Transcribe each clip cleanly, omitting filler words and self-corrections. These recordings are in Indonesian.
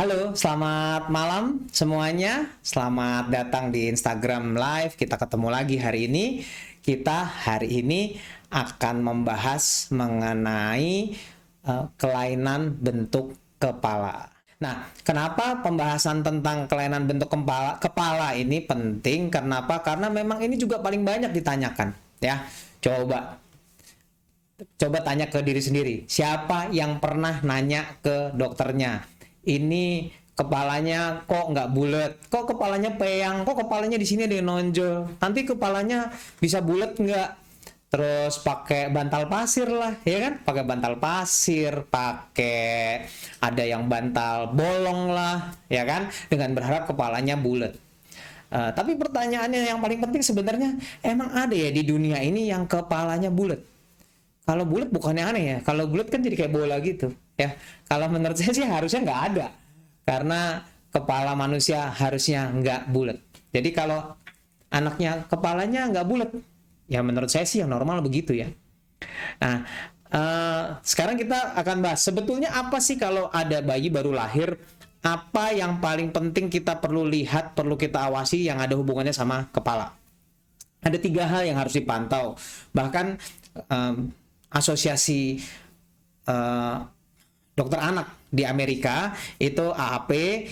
Halo, selamat malam semuanya. Selamat datang di Instagram Live. Kita ketemu lagi hari ini. Kita hari ini akan membahas mengenai kelainan bentuk kepala. Nah, kenapa pembahasan tentang kelainan bentuk kepala ini penting? Kenapa? Karena memang ini juga paling banyak ditanyakan, ya. Coba tanya ke diri sendiri. Siapa yang pernah nanya ke dokternya? Ini kepalanya kok nggak bulat, kok kepalanya peyang, kok kepalanya di sini ada yang nonjol, nanti kepalanya bisa bulat nggak? Terus pakai bantal pasir lah, ya kan? Pakai bantal pasir, pakai ada yang bantal bolong lah, ya kan? Dengan berharap kepalanya bulat. Tapi pertanyaannya yang paling penting sebenarnya, emang ada ya di dunia ini yang kepalanya bulat? Kalau bulat bukannya aneh ya, kalau bulat kan jadi kayak bola gitu ya. Kalau menurut saya sih harusnya nggak ada, karena kepala manusia harusnya nggak bulat. Jadi kalau anaknya kepalanya nggak bulat, ya menurut saya sih yang normal begitu ya. Nah, sekarang kita akan bahas sebetulnya apa sih kalau ada bayi baru lahir, apa yang paling penting kita perlu lihat, perlu kita awasi yang ada hubungannya sama kepala. Ada 3 hal yang harus dipantau. Bahkan asosiasi uh, dokter anak di Amerika itu AAP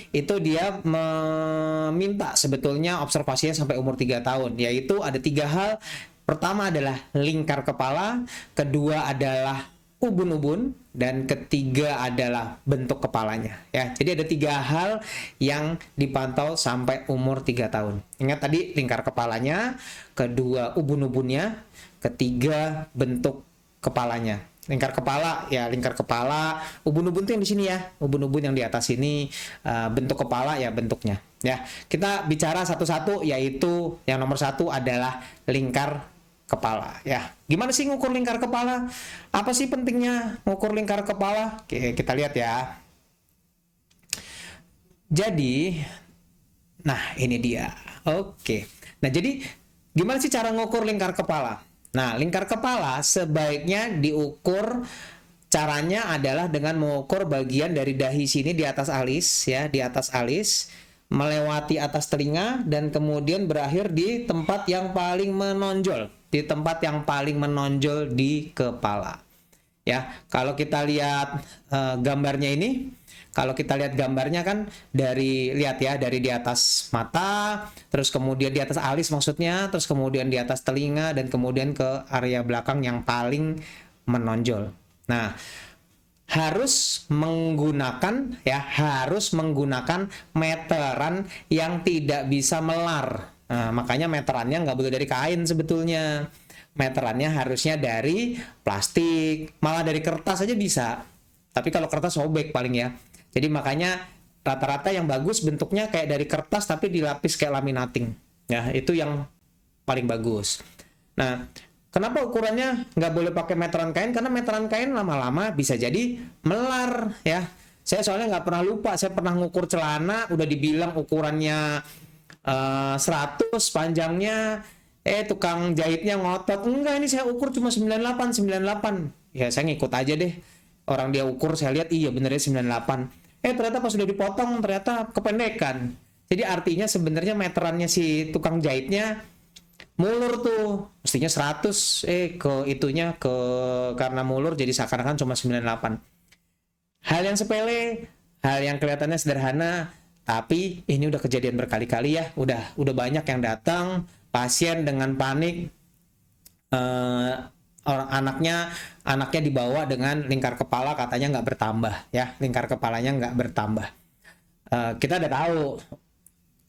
itu dia meminta sebetulnya observasinya sampai umur 3 tahun, yaitu ada 3 hal. Pertama adalah lingkar kepala, kedua adalah ubun-ubun, dan ketiga adalah bentuk kepalanya ya. Jadi ada 3 hal yang dipantau sampai umur 3 tahun. Ingat tadi lingkar kepalanya, kedua ubun-ubunnya, ketiga bentuk kepalanya. Lingkar kepala ya, lingkar kepala, ubun-ubun tuh yang di sini ya, ubun-ubun yang di atas ini, bentuk kepala ya bentuknya ya. Kita bicara satu-satu, yaitu yang nomor 1 adalah lingkar kepala ya. Gimana sih ngukur lingkar kepala? Apa sih pentingnya ngukur lingkar kepala? Oke, kita lihat ya. Jadi, nah ini dia. Oke. Nah, jadi gimana sih cara ngukur lingkar kepala? Nah, lingkar kepala sebaiknya diukur, caranya adalah dengan mengukur bagian dari dahi sini di atas alis ya, di atas alis, melewati atas telinga dan kemudian berakhir di tempat yang paling menonjol, di tempat yang paling menonjol di kepala. Ya, kalau kita lihat gambarnya ini, kalau kita lihat gambarnya kan lihat ya, dari di atas mata, terus kemudian di atas alis maksudnya, terus kemudian di atas telinga, dan kemudian ke area belakang yang paling menonjol. Nah, harus menggunakan meteran yang tidak bisa melar. Nah, makanya meterannya nggak boleh dari kain sebetulnya. Meterannya harusnya dari plastik, malah dari kertas aja bisa. Tapi kalau kertas sobek paling ya. Jadi makanya rata-rata yang bagus bentuknya kayak dari kertas tapi dilapis kayak laminating. Ya, itu yang paling bagus. Nah, kenapa ukurannya nggak boleh pakai meteran kain? Karena meteran kain lama-lama bisa jadi melar ya. Saya soalnya nggak pernah lupa, saya pernah ngukur celana, udah dibilang ukurannya 100 panjangnya, tukang jahitnya ngotot, enggak ini saya ukur cuma 98. Ya saya ngikut aja deh. Orang dia ukur, saya lihat iya benernya 98. Ternyata pas sudah dipotong ternyata kependekan. Jadi artinya sebenarnya meterannya si tukang jahitnya mulur tuh. Mestinya 100, karena mulur jadi seakan-akan cuma 98. Hal yang sepele, hal yang kelihatannya sederhana, tapi ini udah kejadian berkali-kali ya. Udah banyak yang datang pasien dengan panik, anaknya dibawa dengan lingkar kepala katanya nggak bertambah ya, lingkar kepalanya nggak bertambah. Kita udah tahu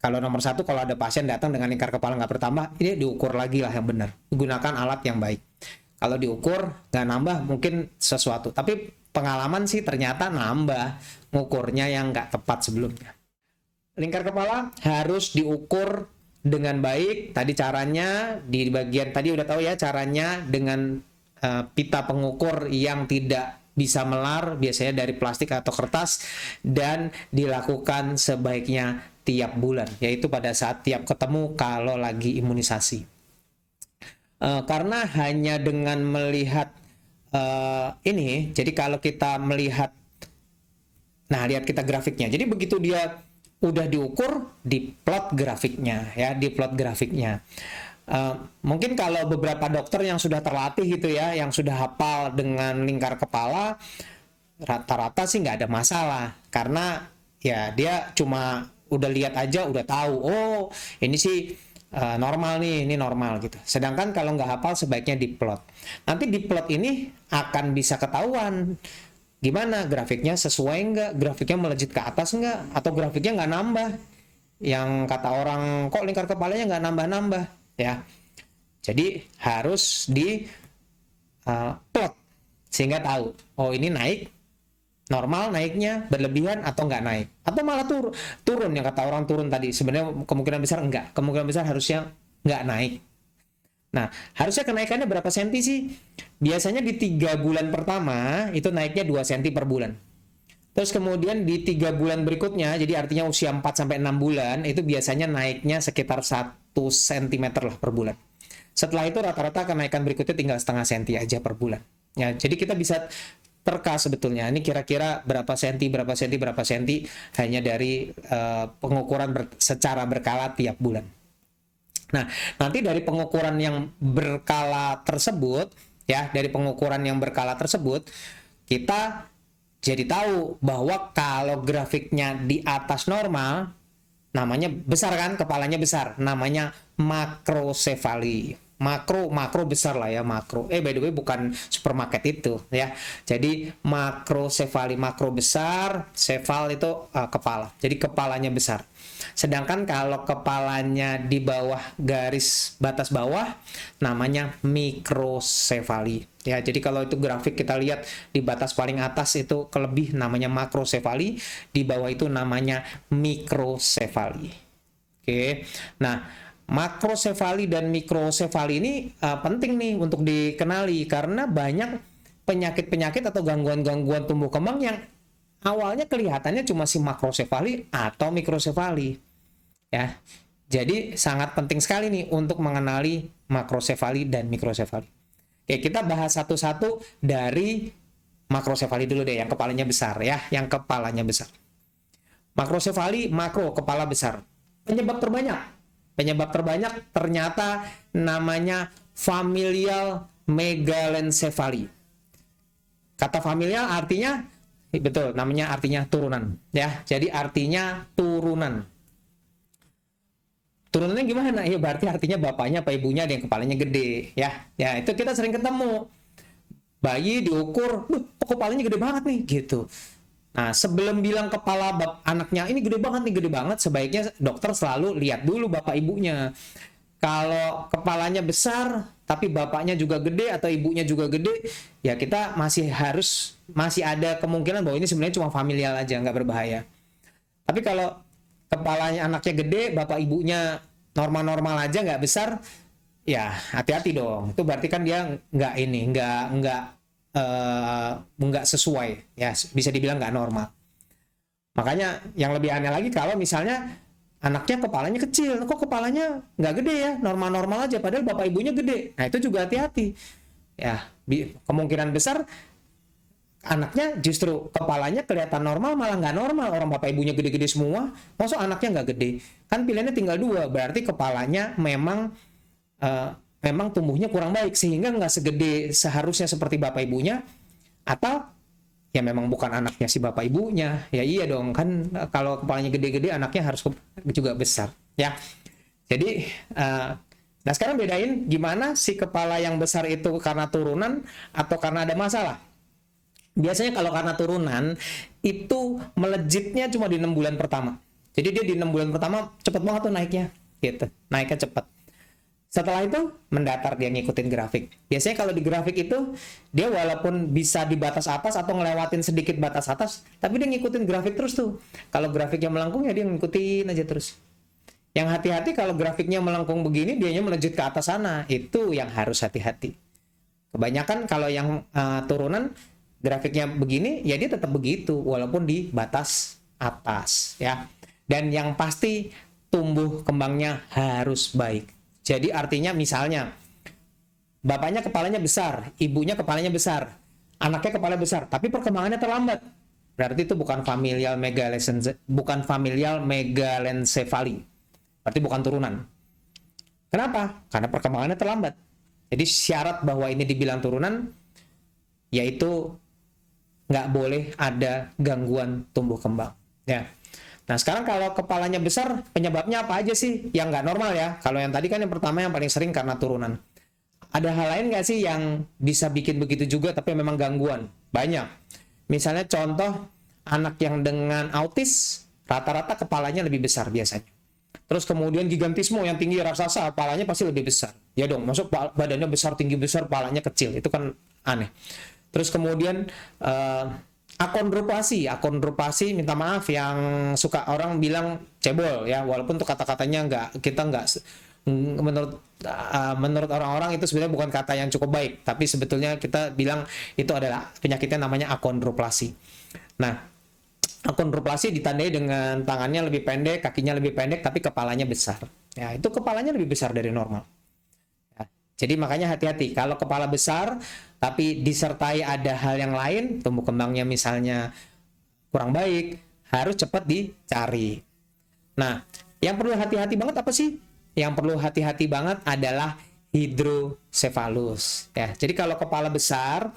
kalau nomor 1, kalau ada pasien datang dengan lingkar kepala nggak bertambah, ini diukur lagi lah yang benar, gunakan alat yang baik. Kalau diukur nggak nambah mungkin sesuatu, tapi pengalaman sih ternyata nambah, ngukurnya yang nggak tepat sebelumnya. Lingkar kepala harus diukur dengan baik. Tadi caranya di bagian tadi udah tahu ya, caranya dengan pita pengukur yang tidak bisa melar, biasanya dari plastik atau kertas, dan dilakukan sebaiknya tiap bulan, yaitu pada saat tiap ketemu kalau lagi imunisasi. Karena hanya dengan melihat ini, jadi kalau kita melihat Nah, lihat kita grafiknya. Jadi begitu dia udah diukur, diplot grafiknya ya, diplot grafiknya. Mungkin kalau beberapa dokter yang sudah terlatih gitu ya, yang sudah hafal dengan lingkar kepala, rata-rata sih nggak ada masalah, karena ya dia cuma udah lihat aja udah tahu, oh ini sih normal nih, ini normal gitu. Sedangkan kalau nggak hafal sebaiknya diplot. Nanti diplot ini akan bisa ketahuan gimana grafiknya, sesuai nggak, grafiknya melejit ke atas nggak, atau grafiknya nggak nambah. Yang kata orang, kok lingkar kepalanya nggak nambah-nambah ya. Jadi harus di plot sehingga tahu, oh ini naik, normal naiknya, berlebihan atau nggak naik, atau malah turun yang kata orang turun tadi. Sebenarnya kemungkinan besar enggak, kemungkinan besar harusnya nggak naik. Nah, harusnya kenaikannya berapa senti sih? Biasanya di 3 bulan pertama itu naiknya 2 senti per bulan. Terus kemudian di 3 bulan berikutnya, jadi artinya usia 4-6 bulan, itu biasanya naiknya sekitar 1 cm lah per bulan. Setelah itu rata-rata kenaikan berikutnya tinggal setengah senti aja per bulan. Ya, jadi kita bisa terka sebetulnya, ini kira-kira berapa senti hanya dari pengukuran secara berkala tiap bulan. Nah, nanti dari pengukuran yang berkala tersebut, ya, dari pengukuran yang berkala tersebut, kita jadi tahu bahwa kalau grafiknya di atas normal, namanya besar kan, kepalanya besar, namanya makrosefali. Makro besar lah ya, makro. By the way bukan supermarket itu ya. Jadi makrosefali, makro besar, sefal itu kepala. Jadi kepalanya besar. Sedangkan kalau kepalanya di bawah garis batas bawah, namanya mikrosefali. Ya, jadi kalau itu grafik kita lihat di batas paling atas itu kelebih namanya makrosefali, di bawah itu namanya mikrosefali. Oke. Nah, makrosefali dan mikrosefali ini penting nih untuk dikenali, karena banyak penyakit-penyakit atau gangguan-gangguan tumbuh kembang yang awalnya kelihatannya cuma si makrosefali atau mikrosefali ya. Jadi sangat penting sekali nih untuk mengenali makrosefali dan mikrosefali. Oke, kita bahas satu-satu dari makrosefali dulu deh, yang kepalanya besar ya, yang kepalanya besar. Makrosefali, makro, kepala besar. Penyebab terbanyak ternyata namanya familial megalencephaly. Kata familial artinya, betul, namanya artinya turunan ya. Jadi artinya turunan. Turunannya gimana? Ya berarti artinya bapaknya apa ibunya ada yang kepalanya gede ya. Ya, itu kita sering ketemu. Bayi diukur, kok kepalanya gede banget nih gitu. Nah, sebelum bilang kepala anaknya ini gede banget, sebaiknya dokter selalu lihat dulu bapak ibunya. Kalau kepalanya besar, tapi bapaknya juga gede atau ibunya juga gede, ya kita masih ada kemungkinan bahwa ini sebenarnya cuma familial aja, nggak berbahaya. Tapi kalau kepalanya anaknya gede, bapak ibunya normal-normal aja, nggak besar, ya hati-hati dong. Itu berarti kan dia nggak sesuai ya, bisa dibilang nggak normal. Makanya yang lebih aneh lagi kalau misalnya anaknya kepalanya kecil, kok kepalanya nggak gede ya, normal-normal aja, padahal bapak ibunya gede. Nah, itu juga hati-hati ya. Kemungkinan besar anaknya justru kepalanya kelihatan normal malah nggak normal, orang bapak ibunya gede-gede semua, maksud anaknya nggak gede. Kan pilihannya tinggal 2, berarti kepalanya memang tumbuhnya kurang baik sehingga nggak segede seharusnya seperti bapak ibunya, atau ya memang bukan anaknya si bapak ibunya. Ya iya dong, kan kalau kepalanya gede-gede anaknya harus juga besar ya. Jadi nah sekarang bedain gimana si kepala yang besar itu karena turunan atau karena ada masalah. Biasanya kalau karena turunan itu melejitnya cuma di 6 bulan pertama. Jadi dia di 6 bulan pertama cepet banget tuh naiknya gitu, naiknya cepet. Setelah itu mendatar, dia ngikutin grafik. Biasanya kalau di grafik itu dia walaupun bisa di batas atas atau ngelewatin sedikit batas atas, tapi dia ngikutin grafik terus tuh. Kalau grafiknya melengkung ya dia ngikutin aja terus. Yang hati-hati kalau grafiknya melengkung begini, dianya melejit ke atas sana. Itu yang harus hati-hati. Kebanyakan kalau yang turunan grafiknya begini, ya dia tetap begitu walaupun di batas atas ya. Dan yang pasti tumbuh kembangnya harus baik. Jadi artinya misalnya bapaknya kepalanya besar, ibunya kepalanya besar, anaknya kepala besar, tapi perkembangannya terlambat. berarti itu bukan familial megalencephaly. Berarti bukan turunan. Kenapa? Karena perkembangannya terlambat. Jadi syarat bahwa ini dibilang turunan, yaitu nggak boleh ada gangguan tumbuh kembang. Ya. Nah sekarang kalau kepalanya besar, penyebabnya apa aja sih yang nggak normal ya? Kalau yang tadi kan yang pertama yang paling sering karena turunan. Ada hal lain nggak sih yang bisa bikin begitu juga tapi memang gangguan? Banyak. Misalnya contoh anak yang dengan autis, rata-rata kepalanya lebih besar biasanya. Terus kemudian gigantismo yang tinggi raksasa, kepalanya pasti lebih besar. Ya dong, masuk badannya besar, tinggi besar, kepalanya kecil. Itu kan aneh. Terus kemudian akondropasi, minta maaf yang suka orang bilang cebol ya, walaupun tuh kata-katanya menurut orang-orang itu sebenarnya bukan kata yang cukup baik, tapi sebetulnya kita bilang itu adalah penyakitnya namanya akondroplasi. Nah, akondroplasi ditandai dengan tangannya lebih pendek, kakinya lebih pendek, tapi kepalanya besar. Ya, itu kepalanya lebih besar dari normal. Ya, jadi makanya hati-hati. Kalau kepala besar, tapi disertai ada hal yang lain, tumbuh kembangnya misalnya kurang baik, harus cepat dicari. Nah, yang perlu hati-hati banget apa sih? Yang perlu hati-hati banget adalah hidrosefalus. Ya, jadi kalau kepala besar,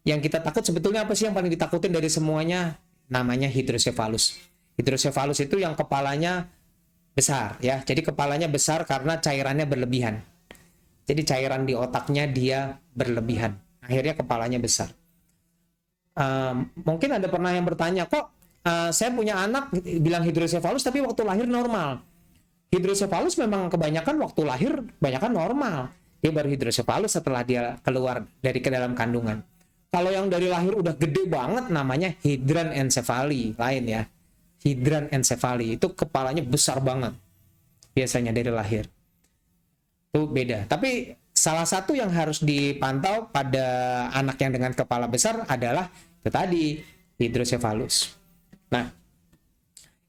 yang kita takut sebetulnya apa sih yang paling ditakutin dari semuanya? Namanya hidrosefalus. Hidrosefalus itu yang kepalanya besar ya. Jadi kepalanya besar karena cairannya berlebihan. Jadi cairan di otaknya dia berlebihan. Akhirnya kepalanya besar. Mungkin ada pernah yang bertanya, kok saya punya anak bilang hidrosefalus tapi waktu lahir normal. Hidrosefalus memang kebanyakan waktu lahir kebanyakan normal. Dia baru hidrosefalus setelah dia keluar dari ke dalam kandungan. Kalau yang dari lahir udah gede banget namanya hidranencephaly lain ya. Hidranencephaly itu kepalanya besar banget. Biasanya dari lahir. Itu beda. Tapi salah satu yang harus dipantau pada anak yang dengan kepala besar adalah itu tadi, hidrosefalus. Nah,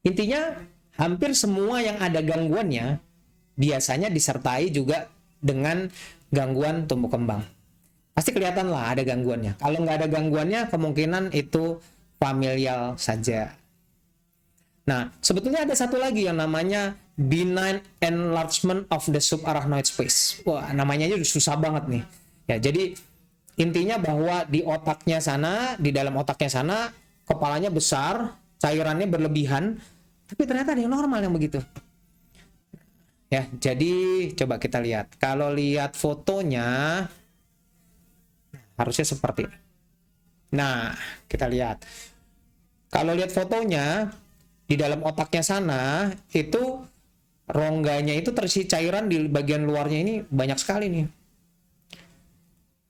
intinya hampir semua yang ada gangguannya biasanya disertai juga dengan gangguan tumbuh kembang. Pasti kelihatan lah ada gangguannya. Kalau nggak ada gangguannya, kemungkinan itu familial saja. Nah, sebetulnya ada satu lagi yang namanya benign enlargement of the subarachnoid space. Wah, namanya aja susah banget nih. Ya, jadi intinya bahwa di otaknya sana, di dalam otaknya sana, kepalanya besar, cairannya berlebihan, tapi ternyata ada yang normal yang begitu. Ya, jadi coba kita lihat. Kalau lihat fotonya, harusnya seperti ini. Nah, kita lihat. Kalau lihat fotonya, di dalam otaknya sana, itu rongganya itu terisi cairan di bagian luarnya ini banyak sekali nih.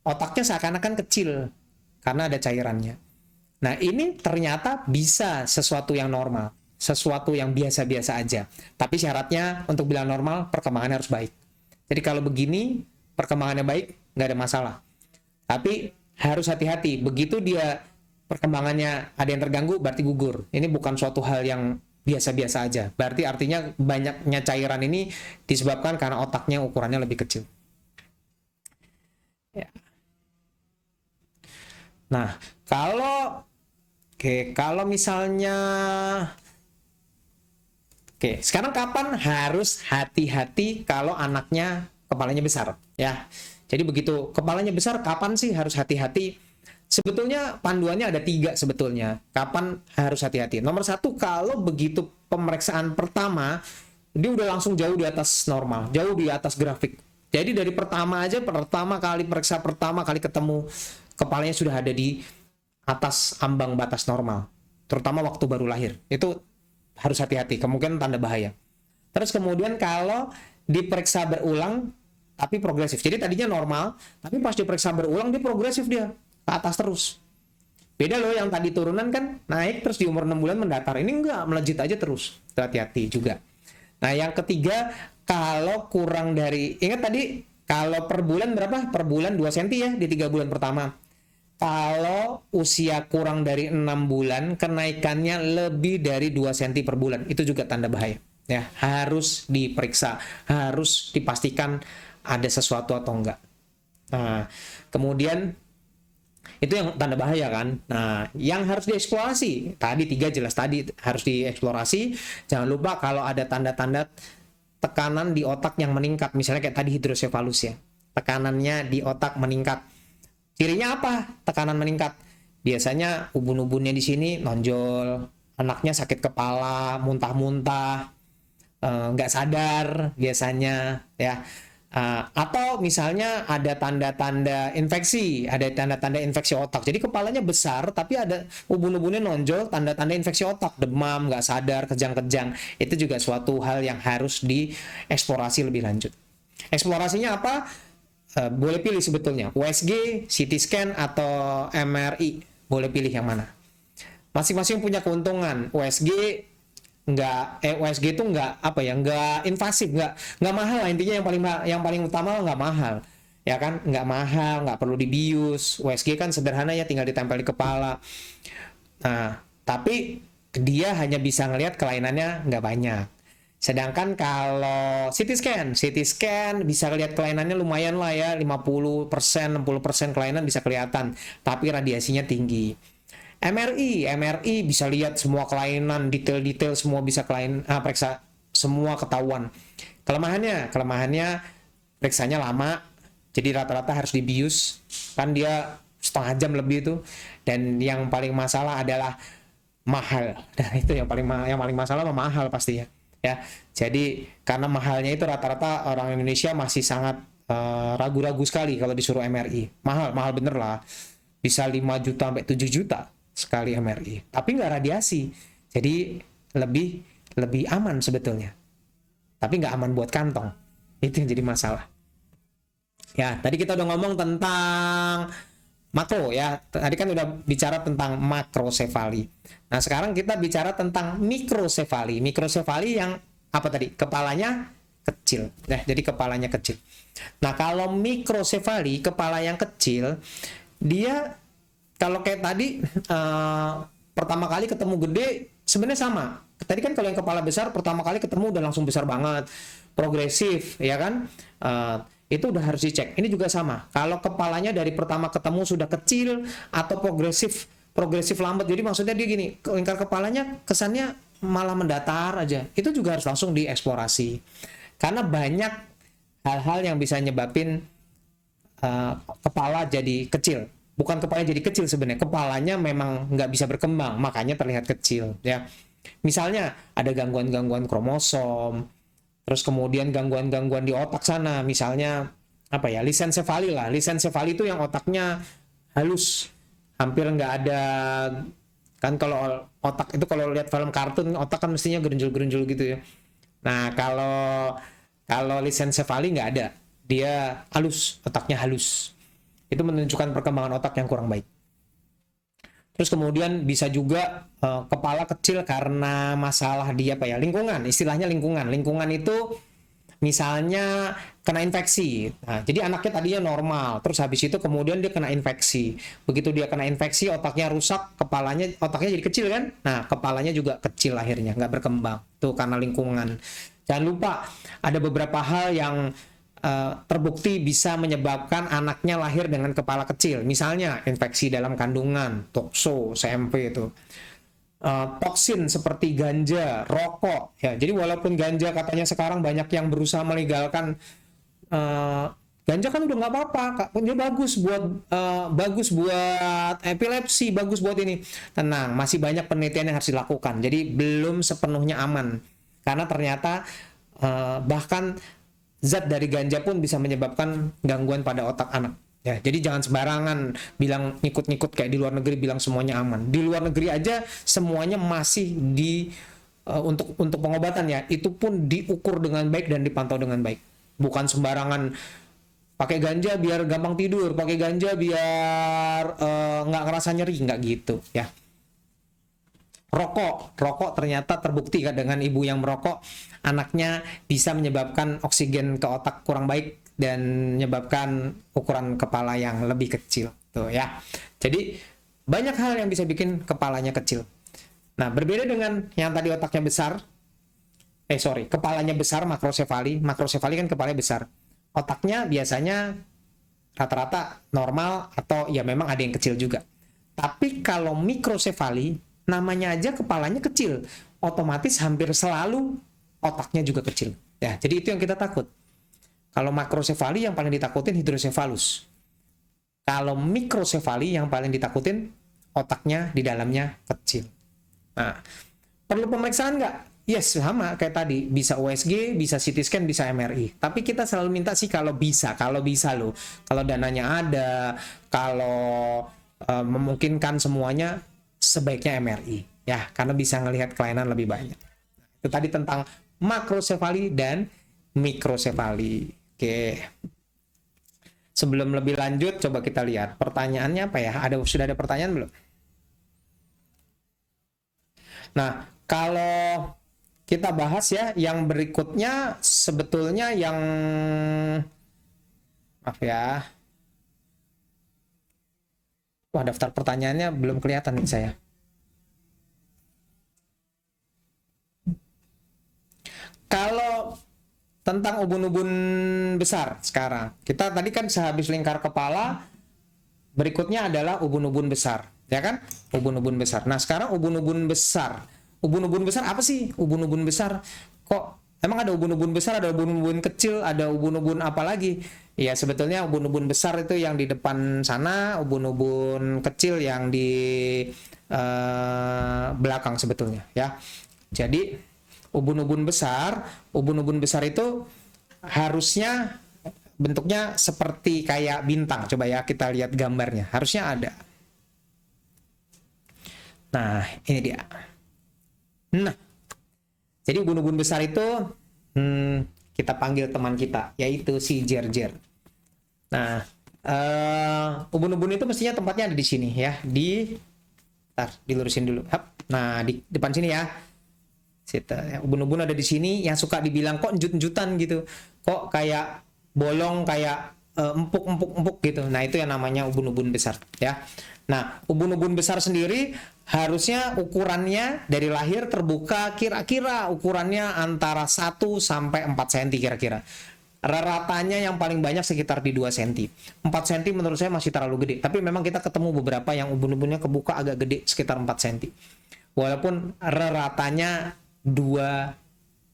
Otaknya seakan-akan kecil, karena ada cairannya. Nah, ini ternyata bisa sesuatu yang normal. Sesuatu yang biasa-biasa aja. Tapi syaratnya untuk bilang normal, perkembangannya harus baik. Jadi kalau begini, perkembangannya baik, nggak ada masalah. Tapi harus hati-hati. Begitu dia perkembangannya ada yang terganggu, berarti gugur. Ini bukan suatu hal yang biasa-biasa aja. Berarti artinya banyaknya cairan ini disebabkan karena otaknya ukurannya lebih kecil. Ya. Nah, kalau misalnya sekarang kapan harus hati-hati kalau anaknya kepalanya besar? Ya. Jadi begitu kepalanya besar, kapan sih harus hati-hati? Sebetulnya panduannya ada 3 sebetulnya. Kapan harus hati-hati? Nomor 1, kalau begitu pemeriksaan pertama, dia udah langsung jauh di atas normal, jauh di atas grafik. Jadi dari pertama kali periksa pertama kali ketemu, kepalanya sudah ada di atas ambang batas normal. Terutama waktu baru lahir. Itu harus hati-hati, kemungkinan tanda bahaya. Terus kemudian kalau diperiksa berulang, tapi progresif. Jadi tadinya normal, tapi pas diperiksa berulang dia progresif dia ke atas terus. Beda loh yang tadi turunan kan naik terus di umur 6 bulan mendatar. Ini enggak, melejit aja terus. Hati-hati juga. Nah, yang ketiga, kalau kurang dari, ingat tadi kalau per bulan berapa? Per bulan 2 cm ya di 3 bulan pertama. Kalau usia kurang dari 6 bulan, kenaikannya lebih dari 2 cm per bulan. Itu juga tanda bahaya. Ya, harus diperiksa, harus dipastikan ada sesuatu atau enggak. Nah, kemudian Itu yang tanda bahaya kan. Nah, yang harus dieksplorasi, tadi 3 jelas tadi harus dieksplorasi. Jangan lupa kalau ada tanda-tanda tekanan di otak yang meningkat, misalnya kayak tadi hidrosefalus ya. Tekanannya di otak meningkat. Cirinya apa? Tekanan meningkat. Biasanya ubun-ubunnya di sini nonjol, anaknya sakit kepala, muntah-muntah, nggak sadar biasanya ya. Atau misalnya ada tanda-tanda infeksi otak. Jadi kepalanya besar tapi ada ubun-ubunnya nonjol, tanda-tanda infeksi otak, demam, nggak sadar, kejang-kejang. Itu juga suatu hal yang harus dieksplorasi lebih lanjut. Eksplorasinya apa? Boleh pilih sebetulnya USG, CT scan atau MRI. Boleh pilih yang mana. Masing-masing punya keuntungan. USG itu nggak invasif, nggak mahal lah, intinya yang paling utama nggak mahal ya kan, nggak mahal, nggak perlu dibius. USG kan sederhana ya, tinggal ditempel di kepala. Nah, tapi dia hanya bisa ngelihat kelainannya nggak banyak. Sedangkan kalau CT scan bisa lihat kelainannya lumayan lah ya, 50%, 60% kelainan bisa kelihatan, tapi radiasinya tinggi. MRI bisa lihat semua kelainan, detail-detail semua bisa periksa semua ketahuan. Kelemahannya periksanya lama, jadi rata-rata harus dibius, kan dia setengah jam lebih itu. Dan yang paling masalah adalah mahal. Dan itu yang paling masalah mahal pastinya. Ya, jadi karena mahalnya itu rata-rata orang Indonesia masih sangat ragu-ragu sekali kalau disuruh MRI. Mahal bener lah, bisa 5 juta sampai 7 juta sekali MRI, tapi nggak radiasi, jadi lebih aman sebetulnya, tapi nggak aman buat kantong. Itu yang jadi masalah ya. Tadi kita udah ngomong tentang makro ya, tadi kan udah bicara tentang makrosefali. Nah sekarang kita bicara tentang mikrosefali yang apa tadi, kepalanya kecil. Nah jadi kepalanya kecil. Nah kalau mikrosefali, kepala yang kecil, dia kalau kayak tadi pertama kali ketemu gede sebenarnya sama. Tadi kan kalau yang kepala besar pertama kali ketemu udah langsung besar banget, progresif ya kan. Itu udah harus dicek. Ini juga sama. Kalau kepalanya dari pertama ketemu sudah kecil atau progresif lambat. Jadi maksudnya dia gini, lingkar kepalanya kesannya malah mendatar aja. Itu juga harus langsung dieksplorasi. Karena banyak hal-hal yang bisa nyebabin kepala jadi kecil. Bukan kepalanya jadi kecil sebenarnya, kepalanya memang nggak bisa berkembang, makanya terlihat kecil ya. Misalnya ada gangguan-gangguan kromosom, terus kemudian gangguan-gangguan di otak sana, misalnya apa ya, lisensefali lah. Lisensefali itu yang otaknya halus, hampir nggak ada kan. Kalau otak itu kalau lihat film kartun, otak kan mestinya gerunjul-gerunjul gitu ya. Nah kalau lisensefali nggak ada, dia halus, otaknya halus. Itu menunjukkan perkembangan otak yang kurang baik. Terus kemudian bisa juga kepala kecil karena masalah di apa ya, lingkungan, istilahnya lingkungan itu misalnya kena infeksi. Nah, jadi anaknya tadinya normal, terus habis itu kemudian dia kena infeksi. Begitu dia kena infeksi, otaknya rusak, otaknya jadi kecil kan. Nah kepalanya juga kecil, akhirnya nggak berkembang tuh karena lingkungan. Jangan lupa ada beberapa hal yang terbukti bisa menyebabkan anaknya lahir dengan kepala kecil. Misalnya infeksi dalam kandungan, tokso, CMV itu. Toksin seperti ganja, rokok. Ya, jadi walaupun ganja katanya sekarang banyak yang berusaha melegalkan, ganja kan udah nggak apa-apa, dia bagus buat epilepsi, bagus buat ini. Tenang, masih banyak penelitian yang harus dilakukan. Jadi belum sepenuhnya aman. Karena ternyata bahkan zat dari ganja pun bisa menyebabkan gangguan pada otak anak. Ya, jadi jangan sembarangan bilang ngikut-ngikut kayak di luar negeri bilang semuanya aman. Di luar negeri aja semuanya masih untuk pengobatan ya, itu pun diukur dengan baik dan dipantau dengan baik. Bukan sembarangan pakai ganja biar gampang tidur, pakai ganja biar nggak ngerasa nyeri, nggak gitu ya. Rokok ternyata terbukti kan, dengan ibu yang merokok anaknya bisa menyebabkan oksigen ke otak kurang baik dan menyebabkan ukuran kepala yang lebih kecil tuh ya. Jadi banyak hal yang bisa bikin kepalanya kecil. Nah berbeda dengan yang tadi otaknya besar, kepalanya besar, makrosefali kan kepalanya besar, otaknya biasanya rata-rata normal atau ya memang ada yang kecil juga. Tapi kalau mikrosefali, namanya aja kepalanya kecil, otomatis hampir selalu otaknya juga kecil. Ya, jadi itu yang kita takut. Kalau makrosefali yang paling ditakutin hidrosefalus. Kalau mikrosefali yang paling ditakutin otaknya di dalamnya kecil. Nah, perlu pemeriksaan nggak? Yes, sama kayak tadi. Bisa USG, bisa CT scan, bisa MRI. Tapi kita selalu minta sih kalau bisa loh. Kalau dananya ada, kalau memungkinkan semuanya, sebaiknya MRI. Ya, karena bisa ngelihat kelainan lebih banyak. Itu tadi tentang makrosefali dan mikrosefali. Oke. Sebelum lebih lanjut, coba kita lihat pertanyaannya apa ya? Sudah ada pertanyaan belum? Nah, kalau kita bahas ya, yang berikutnya sebetulnya yang maaf ya. Wah, daftar pertanyaannya belum kelihatan nih saya. Kalau tentang ubun-ubun besar sekarang. Kita tadi kan sehabis lingkar kepala, berikutnya adalah ubun-ubun besar, ya kan? Ubun-ubun besar. Nah, sekarang ubun-ubun besar. Ubun-ubun besar apa sih? Ubun-ubun besar kok emang ada ubun-ubun besar, ada ubun-ubun kecil, ada ubun-ubun apa lagi? Ya, sebetulnya ubun-ubun besar itu yang di depan sana, ubun-ubun kecil yang di belakang sebetulnya, ya. Jadi ubun-ubun besar itu harusnya bentuknya seperti kayak bintang. Coba ya kita lihat gambarnya. Harusnya ada. Nah, ini dia. Nah, jadi ubun-ubun besar itu kita panggil teman kita, yaitu si Jer-Jer. Nah, ubun-ubun itu mestinya tempatnya ada di sini ya. Dilurusin dulu. Nah, di depan sini ya. Ubun-ubun ada di sini yang suka dibilang kok njut-njutan gitu, kok kayak bolong, kayak empuk gitu. Nah, itu yang namanya ubun-ubun besar ya. Nah, ubun-ubun besar sendiri harusnya ukurannya dari lahir terbuka kira-kira ukurannya antara 1 sampai 4 cm kira-kira. Ratanya yang paling banyak sekitar di 2 cm. 4 cm menurut saya masih terlalu gede, tapi memang kita ketemu beberapa yang ubun-ubunnya kebuka agak gede sekitar 4 cm. Walaupun ratanya 2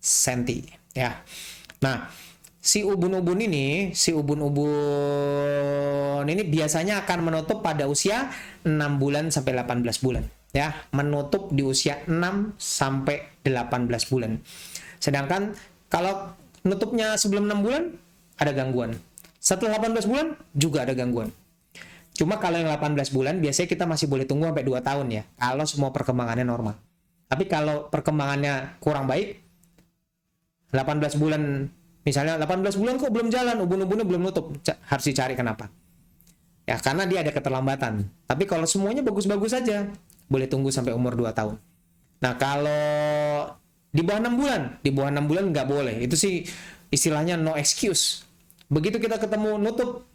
cm ya. Nah, si ubun-ubun ini biasanya akan menutup pada usia 6 bulan sampai 18 bulan ya. Menutup di usia 6 sampai 18 bulan. Sedangkan kalau nutupnya sebelum 6 bulan ada gangguan. Setelah 18 bulan juga ada gangguan. Cuma kalau yang 18 bulan biasanya kita masih boleh tunggu sampai 2 tahun ya, kalau semua perkembangannya normal. Tapi kalau perkembangannya kurang baik, 18 bulan, misalnya 18 bulan kok belum jalan, ubun-ubunnya belum nutup, harus dicari kenapa. Ya, karena dia ada keterlambatan. Tapi kalau semuanya bagus-bagus saja, boleh tunggu sampai umur 2 tahun. Nah, kalau di bawah 6 bulan nggak boleh. Itu sih istilahnya no excuse. Begitu kita ketemu nutup,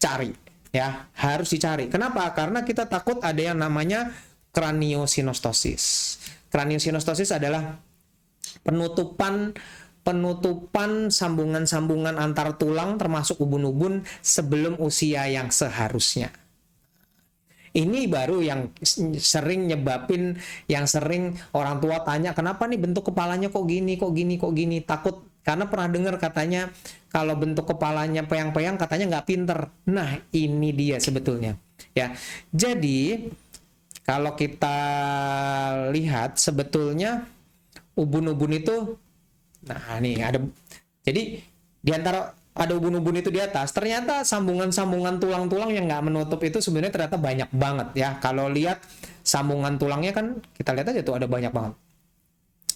cari. Ya, harus dicari. Kenapa? Karena kita takut ada yang namanya kraniosinostosis. Kraniosinostosis adalah penutupan sambungan-sambungan antar tulang termasuk ubun-ubun sebelum usia yang seharusnya. Ini baru yang sering nyebabin, yang sering orang tua tanya, kenapa nih bentuk kepalanya kok gini. Takut karena pernah dengar katanya kalau bentuk kepalanya peyang-peyang katanya nggak pinter. Nah, ini dia sebetulnya. Ya, jadi kalau kita lihat sebetulnya ubun-ubun itu, nah nih ada, jadi di antara ada ubun-ubun itu di atas, ternyata sambungan-sambungan tulang-tulang yang nggak menutup itu sebenarnya ternyata banyak banget ya. Kalau lihat sambungan tulangnya kan kita lihat aja tuh ada banyak banget.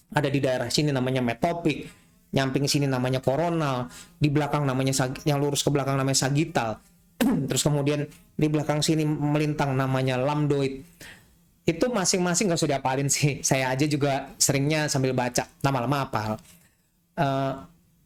Ada di daerah sini namanya metopik, nyamping sini namanya koronal, di belakang namanya yang lurus ke belakang namanya sagital. Terus kemudian di belakang sini melintang namanya lambdoid. Itu masing-masing nggak usah diapalin sih. Saya aja juga seringnya sambil baca, lama-lama apal.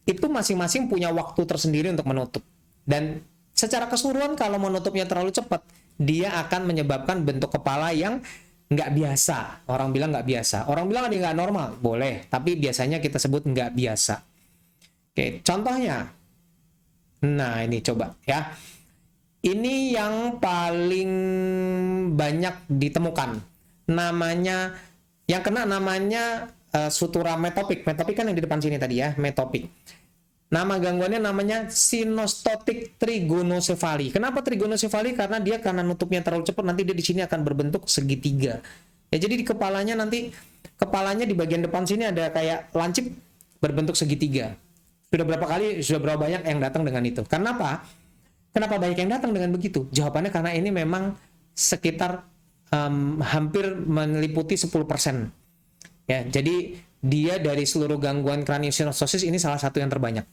Itu masing-masing punya waktu tersendiri untuk menutup. Dan secara keseluruhan kalau menutupnya terlalu cepat, dia akan menyebabkan bentuk kepala yang nggak biasa. Orang bilang nggak biasa. Orang bilang ini nggak normal. Boleh, tapi biasanya kita sebut nggak biasa. Oke, contohnya. Nah, ini coba ya. Ini yang paling banyak ditemukan. Namanya, yang kena namanya sutura metopik. Metopik kan yang di depan sini tadi ya, metopik. Nama gangguannya namanya sinostotic trigonocephaly. Kenapa trigonocephaly? Karena nutupnya terlalu cepat, nanti dia di sini akan berbentuk segitiga. Ya, jadi di kepalanya nanti, kepalanya di bagian depan sini ada kayak lancip berbentuk segitiga. Sudah berapa banyak yang datang dengan itu? Kenapa? Kenapa banyak yang datang dengan begitu? Jawabannya karena ini memang sekitar hampir meliputi 10%. Ya, jadi dia dari seluruh gangguan craniosynostosis ini salah satu yang terbanyak.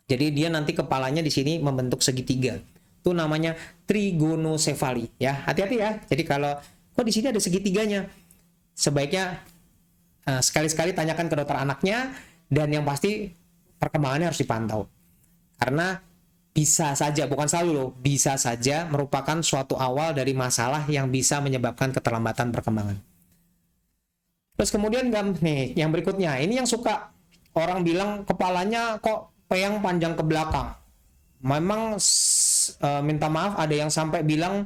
Jadi dia nanti kepalanya di sini membentuk segitiga. Itu namanya trigonocephaly ya. Hati-hati ya. Jadi kalau kok di sini ada segitiganya, sebaiknya sekali-sekali tanyakan ke dokter anaknya, dan yang pasti perkembangannya harus dipantau. Karena bisa saja, bukan selalu loh, bisa saja merupakan suatu awal dari masalah yang bisa menyebabkan keterlambatan perkembangan. Terus kemudian nih, yang berikutnya, ini yang suka orang bilang kepalanya kok peyang panjang ke belakang. Memang minta maaf, ada yang sampai bilang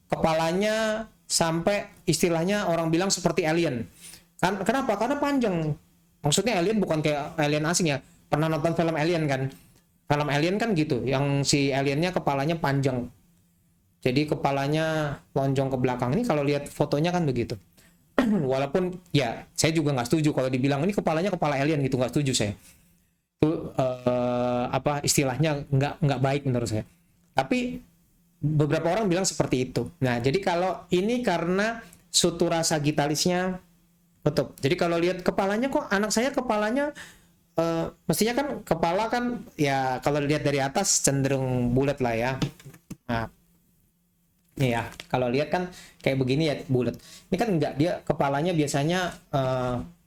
kepalanya sampai istilahnya orang bilang seperti alien. Kenapa? Karena panjang. Maksudnya alien bukan kayak alien asing ya. Pernah nonton film Alien kan? Film Alien kan gitu, yang si aliennya kepalanya panjang. Jadi kepalanya lonjong ke belakang. Ini kalau lihat fotonya kan begitu. Walaupun ya saya juga nggak setuju kalau dibilang ini kepalanya kepala alien gitu, nggak setuju saya. Itu istilahnya nggak baik menurut saya. Tapi beberapa orang bilang seperti itu. Nah, jadi kalau ini karena sutura sagittalisnya tutup. Jadi kalau lihat kepalanya, kok anak saya kepalanya mestinya kan kepala kan ya kalau lihat dari atas cenderung bulat lah ya. Nah, ini ya kalau lihat kan kayak begini ya bulat. Ini kan enggak, dia kepalanya biasanya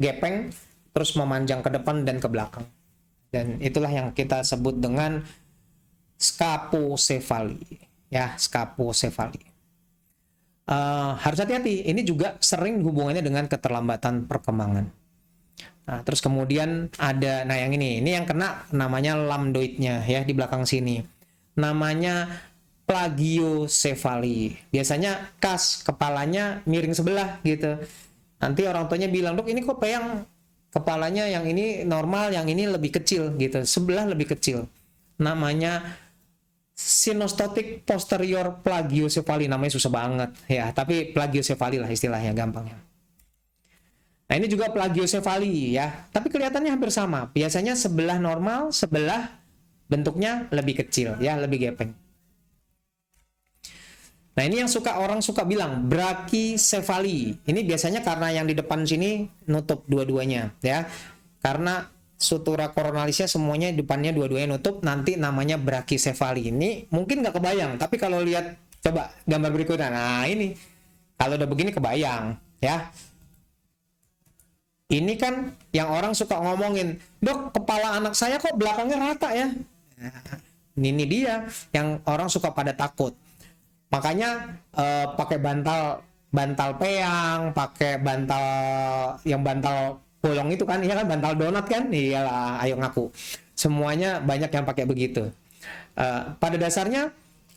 gepeng terus memanjang ke depan dan ke belakang. Dan itulah yang kita sebut dengan scapucefaly ya, scapucefaly. Harus hati-hati, ini juga sering hubungannya dengan keterlambatan perkembangan. Nah, terus kemudian ada, nah yang ini yang kena namanya lambdoidnya ya di belakang sini. Namanya plagiocephaly. Biasanya khas kepalanya miring sebelah gitu. Nanti orang tuanya bilang, "Dok, ini kok peyang kepalanya, yang ini normal, yang ini lebih kecil gitu. Sebelah lebih kecil." Namanya sinostotic posterior plagiocephaly. Namanya susah banget ya, tapi plagiocephaly lah istilahnya, gampangnya. Nah, ini juga plagiocephaly ya, tapi kelihatannya hampir sama. Biasanya sebelah normal, sebelah bentuknya lebih kecil ya, lebih gepeng. Nah, ini yang orang suka bilang brachycephaly. Ini biasanya karena yang di depan sini nutup dua-duanya ya. Karena sutura coronalisnya semuanya depannya dua-duanya nutup, nanti namanya brachycephaly. Ini mungkin nggak kebayang, tapi kalau lihat coba gambar berikutnya. Nah, ini kalau udah begini kebayang ya. Ini kan yang orang suka ngomongin, "Dok, kepala anak saya kok belakangnya rata ya?" Nah, ini dia yang orang suka pada takut. Makanya pakai bantal peyang, pakai bantal bolong itu kan, iya kan, bantal donat kan? Iyalah, ayo ngaku. Semuanya banyak yang pakai begitu. Pada dasarnya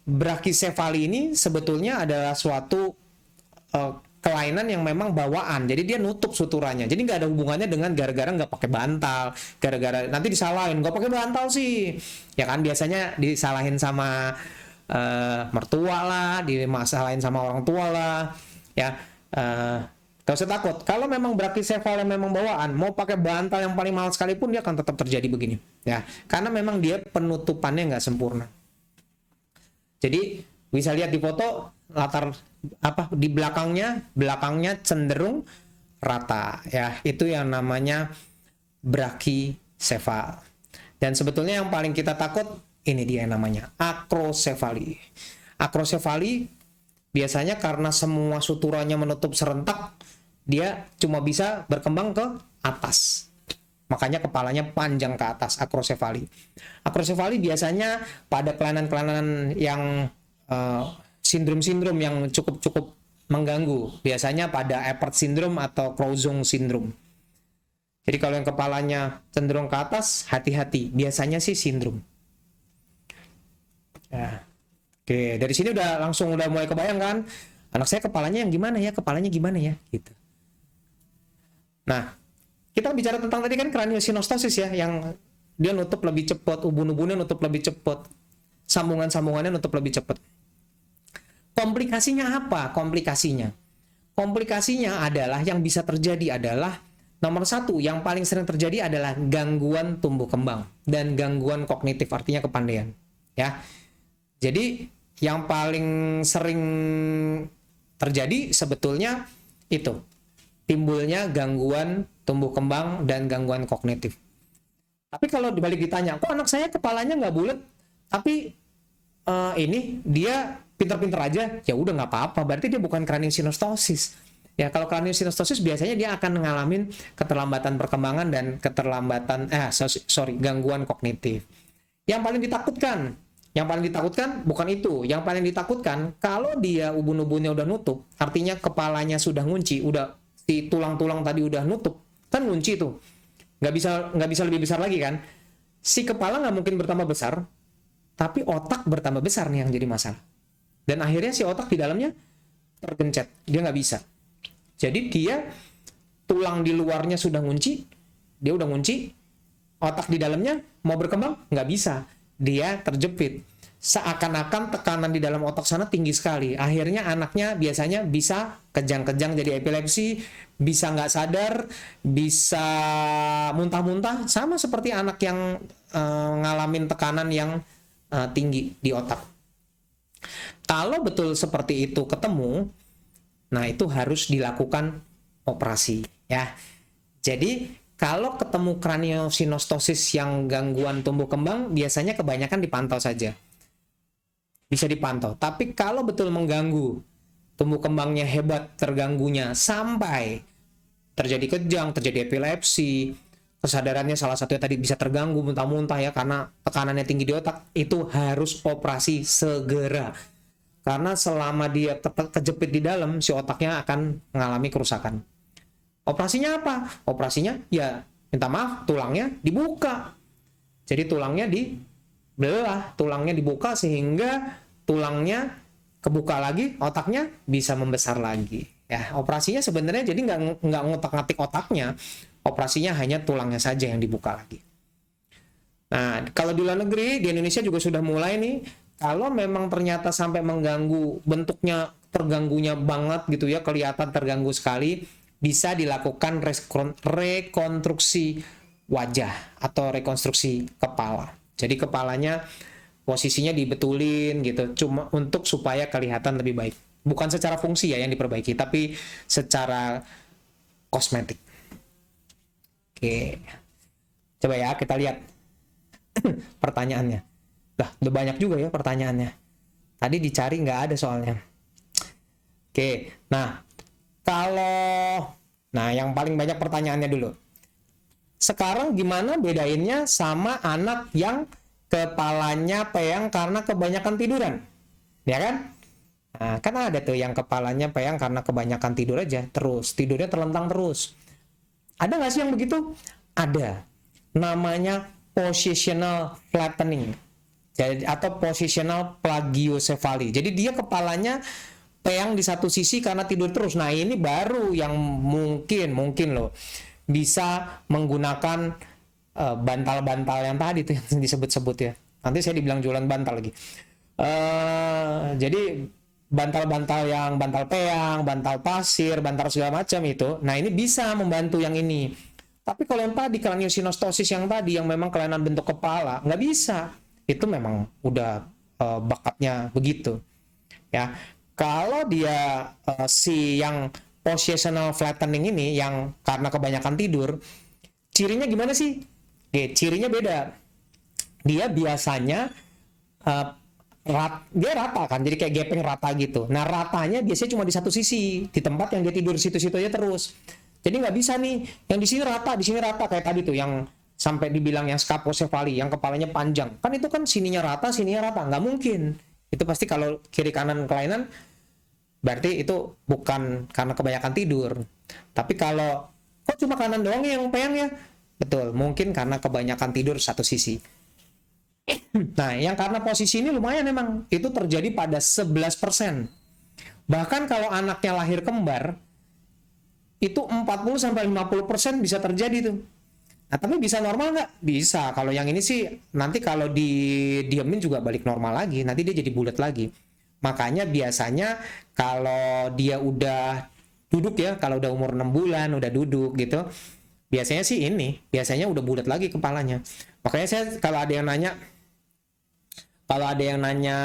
brachycephaly ini sebetulnya adalah suatu kelainan yang memang bawaan, jadi dia nutup suturanya, jadi nggak ada hubungannya dengan gara-gara nggak pakai bantal, gara-gara nanti disalahin nggak pakai bantal sih, ya kan, biasanya disalahin sama mertua lah, dimasalahin sama orang tua lah, ya. Gak usah takut, kalau memang brachycephaly memang bawaan, mau pakai bantal yang paling mahal sekalipun dia akan tetap terjadi begini, ya, karena memang dia penutupannya nggak sempurna. Jadi bisa lihat di foto latar di belakangnya cenderung rata ya, itu yang namanya brachycephaly. Dan sebetulnya yang paling kita takut ini dia yang namanya acrocephaly. Acrocephaly biasanya karena semua suturanya menutup serentak, dia cuma bisa berkembang ke atas, makanya kepalanya panjang ke atas. Acrocephaly biasanya pada kelainan-kelainan yang sindrom-sindrom yang cukup mengganggu, biasanya pada Apert syndrome atau Crouzon syndrome. Jadi kalau yang kepalanya cenderung ke atas, hati-hati, biasanya sih sindrom. Ya. Oke, dari sini udah mulai kebayang kan? Anak saya kepalanya yang gimana ya? Kepalanya gimana ya? Gitu. Nah, kita bicara tentang tadi kan craniosynostoses ya, yang dia nutup lebih cepat, ubun-ubunnya nutup lebih cepat, sambungan-sambungannya nutup lebih cepat. Komplikasinya apa? Komplikasinya adalah yang bisa terjadi adalah nomor satu, yang paling sering terjadi adalah gangguan tumbuh kembang dan gangguan kognitif, artinya kepandaian. Ya, jadi yang paling sering terjadi sebetulnya itu timbulnya gangguan tumbuh kembang dan gangguan kognitif. Tapi kalau dibalik ditanya, kok anak saya kepalanya nggak bulat, tapi ini dia pinter-pinter aja, ya udah nggak apa-apa, berarti dia bukan craniosynostoses. Ya, kalau craniosynostoses biasanya dia akan ngalamin keterlambatan perkembangan dan gangguan kognitif. Yang paling ditakutkan bukan itu. Yang paling ditakutkan kalau dia ubun-ubunnya udah nutup, artinya kepalanya sudah ngunci, udah si tulang-tulang tadi udah nutup, kan ngunci tuh, nggak bisa lebih besar lagi kan. Si kepala nggak mungkin bertambah besar, tapi otak bertambah besar nih yang jadi masalah. Dan akhirnya si otak di dalamnya tergencet, dia nggak bisa. Jadi dia tulang di luarnya sudah ngunci, dia udah ngunci, otak di dalamnya mau berkembang nggak bisa, dia terjepit. Seakan-akan tekanan di dalam otak sana tinggi sekali. Akhirnya anaknya biasanya bisa kejang-kejang jadi epilepsi, bisa nggak sadar, bisa muntah-muntah, sama seperti anak yang ngalamin tekanan yang tinggi di otak. Kalau betul seperti itu ketemu, nah itu harus dilakukan operasi ya. Jadi kalau ketemu craniosynostoses yang gangguan tumbuh kembang, biasanya kebanyakan dipantau saja. Bisa dipantau. Tapi kalau betul mengganggu, tumbuh kembangnya hebat, terganggunya sampai terjadi kejang, terjadi epilepsi, kesadarannya salah satunya tadi bisa terganggu, muntah-muntah ya karena tekanannya tinggi di otak, itu harus operasi segera. Karena selama dia kejepit di dalam, si otaknya akan mengalami kerusakan. Operasinya apa? Operasinya ya minta maaf, tulangnya dibuka. Jadi tulangnya dibelah, tulangnya dibuka sehingga tulangnya kebuka lagi, otaknya bisa membesar lagi. Ya, operasinya sebenarnya jadi nggak ngotak-ngatik otaknya, operasinya hanya tulangnya saja yang dibuka lagi. Nah, kalau di luar negeri, di Indonesia juga sudah mulai nih, kalau memang ternyata sampai mengganggu, bentuknya terganggunya banget gitu ya, kelihatan terganggu sekali, bisa dilakukan rekonstruksi wajah atau rekonstruksi kepala. Jadi kepalanya posisinya dibetulin gitu, cuma untuk supaya kelihatan lebih baik. Bukan secara fungsi ya yang diperbaiki, tapi secara kosmetik. Oke, coba ya kita lihat pertanyaannya. Lah, udah banyak juga ya pertanyaannya. Tadi dicari nggak ada soalnya. Oke, nah yang paling banyak pertanyaannya dulu. Sekarang gimana bedainnya sama anak yang kepalanya peyang karena kebanyakan tiduran? Ya kan? Nah, kan ada tuh yang kepalanya peyang karena kebanyakan tidur aja, terus tidurnya terlentang terus. Ada nggak sih yang begitu? Ada. Namanya positional flattening. Jadi, atau positional plagiocephaly. Jadi dia kepalanya peyang di satu sisi karena tidur terus. Nah, ini baru yang mungkin loh bisa menggunakan bantal-bantal yang tadi tuh yang disebut-sebut ya. Nanti saya dibilang jualan bantal lagi. Jadi bantal-bantal yang bantal peyang, bantal pasir, bantal segala macam itu. Nah, ini bisa membantu yang ini. Tapi kalau yang tadi craniosynostoses yang tadi yang memang kelainan bentuk kepala, nggak bisa. Itu memang udah bakatnya begitu. Ya. Kalau dia si yang positional flattening ini yang karena kebanyakan tidur, cirinya gimana sih? Oke, cirinya beda. Dia biasanya dia rata kan, jadi kayak gepeng rata gitu. Nah, ratanya biasanya cuma di satu sisi, di tempat yang dia tidur situ-situ aja terus. Jadi nggak bisa nih, yang di sini rata kayak tadi tuh yang sampai dibilang yang scapulocephaly, yang kepalanya panjang. Kan itu kan sininya rata, nggak mungkin. Itu pasti kalau kiri kanan kelainan, berarti itu bukan karena kebanyakan tidur. Tapi kalau kok cuma kanan doang yang peyang ya? Betul, mungkin karena kebanyakan tidur satu sisi. Nah, yang karena posisi ini lumayan memang, itu terjadi pada 11%. Bahkan kalau anaknya lahir kembar, itu 40-50% bisa terjadi tuh. Nah, tapi bisa normal nggak? Bisa. Kalau yang ini sih, nanti kalau didiemin juga balik normal lagi. Nanti dia jadi bulat lagi. Makanya biasanya kalau dia udah duduk ya, kalau udah umur 6 bulan, udah duduk gitu, biasanya sih ini, biasanya udah bulat lagi kepalanya. Makanya saya kalau ada yang nanya